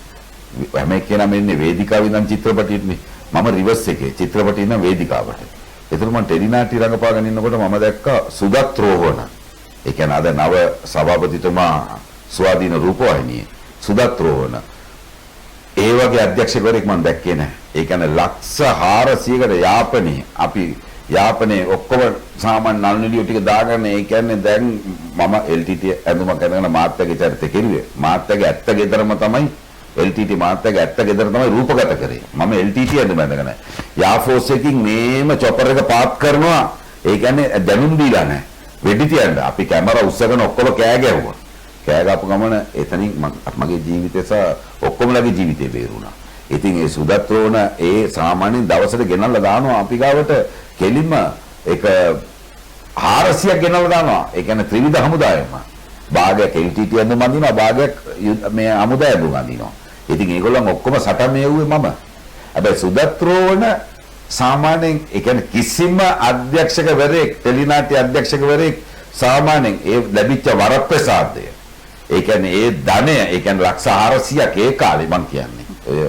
හැම එකේනම ඉන්නේ වේදිකාවේ ඉඳන් චිත්‍රපටියටනේ. මම රිවර්ස් එකේ චිත්‍රපටි ඉඳන් වේදිකාවට. ඒතර මම ටෙලිනාටි රඟපාගෙන ඉන්නකොට මම දැක්කා සුදත් රෝහණ. ඒ කියන්නේ අද නව සභාපතිතුමා ස්වාධීන රූපවාහිනියේ සුදත් රෝහණ. ඒ වගේ අධ්‍යක්ෂකවරයෙක් මම දැක්කේ නැහැ. ඒ කියන්නේ ලක්ෂ 400කට යාපනයේ ඔක්කොම සාමාන්‍ය නළු නිළියෝ ටික දාගන්න. ඒ කියන්නේ දැන් මම LTT ඇඳුම කරගෙන මාත්‍යාගේ චරිතය කෙරුවේ. මාත්‍යාගේ ඇත්ත ගෙදරම තමයි LTT මාත්‍යාගේ ඇත්ත ගෙදර තමයි රූපගත කරේ. මම LTT ඇඳුම ඇඳගෙන යාෆෝස් එකකින් මේම චොපර් එක පාත් කරනවා. ඒ කියන්නේ දැනුම් දීලා නැහැ. වෙඩි තියන්න අපි කැමරා උස්සගෙන ඔක්කොම කෑ ගැහුවා. කෑ ගාපු ගමන එතනින් මගේ ජීවිතය සහ ඔක්කොමලගේ ජීවිතේ බේරුණා. ඉතින් ඒ සුදත්‍රෝණ ඒ සාමාන්‍යයෙන් දවසට ගෙනල්ලා දානවා අපි ගාවට කෙලින්ම ඒක 400ක් ගෙනල්ලා දානවා. ඒ කියන්නේ ත්‍රිවිධ හමුදායම. භාගයක් LTT ඇඳුම් අඳිනවා, භාගයක් මේ හමුදා ඇඳුම් අඳිනවා. ඉතින් ඒගොල්ලන් ඔක්කොම සටන් මෙව්වේ මම. හැබැයි සුදත්‍රෝණ සාමාන්‍යයෙන් ඒ කියන්නේ කිසිම අධ්‍යක්ෂකවරයෙක් ටෙලිනාටි අධ්‍යක්ෂකවරයෙක් සාමාන්‍යයෙන් ඒ ලැබිච්ච වරප්‍රසාදය ඒ කියන්නේ ඒ ධනය ඒ කියන්නේ ලක්ෂ 400ක් ඒ කාලේ මං කියන්නේ ඔය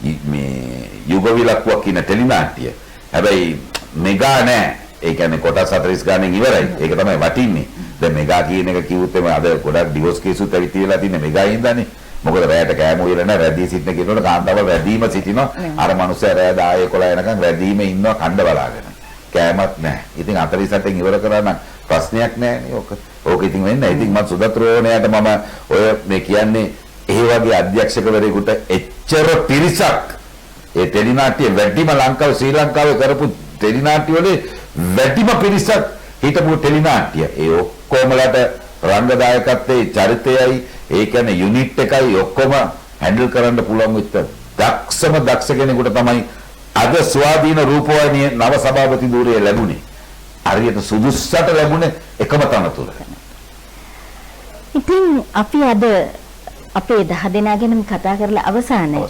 මේ යුග විලක්කුවක් කියන ටෙලිනාට්‍ය. හැබැයි මෙගා නෑ. ඒ කියන්නේ කොටස් 40 ගානෙන් ඉවරයි. ඒක තමයි වටින්නේ. දැන් මෙගා කියන එක කිව්වොත් එම අද ගොඩක් ඩිවෝස් කේසුත් ඇවිත් තියලා තින්නේ මෙගා හින්දානේ. මොකද රැයට කෑම උයලා නැහැ රැඳී සිටින කෙනෙකුට කාන්තාවල් රැඳීම සිටිනවා. අර මිනිස්සයා රැය 10 11 යනකම් රැඳීමේ ඉන්නවා කණ්ඩ බලාගෙන. කෑමක් නැහැ. ඉතින් 48න් ඉවර කරා නම් ප්‍රශ්නයක් නැහැ නේ. ඕක ඉතින් වෙන්නේ. ඉතින් මම සුදත්‍රෝණයට මම ඔය මේ කියන්නේ ඒ වගේ අධ්‍යක්ෂකවරයෙකුට එච්චර පිරිසක් ඒ ටෙලිනාට්‍ය වැඩිම ලංකාවේ ශ්‍රී ලංකාවේ කරපු ටෙලිනාට්‍ය වල වැඩිම පිරිසක් හිටපු ටෙලිනාට්‍ය. ඒ ඔක්කොමලට රංගදායකත්වයේ චරිතයයි ඒ කියන්නේ යුනිට් එකයි ඔක්කොම හැන්ඩල් කරන්න පුළුවන් විත් දක්ෂ කෙනෙකුට තමයි අද ස්වාධීන රූපවාහිනියේ නව සභාපති ධූරය ලැබුණේ. හරියට සුදුස්සට ලැබුණේ එකම තනතුර. ඉතින් අපි අද අපේ 10 දෙනා ගැනම කතා කරලා අවසానයි.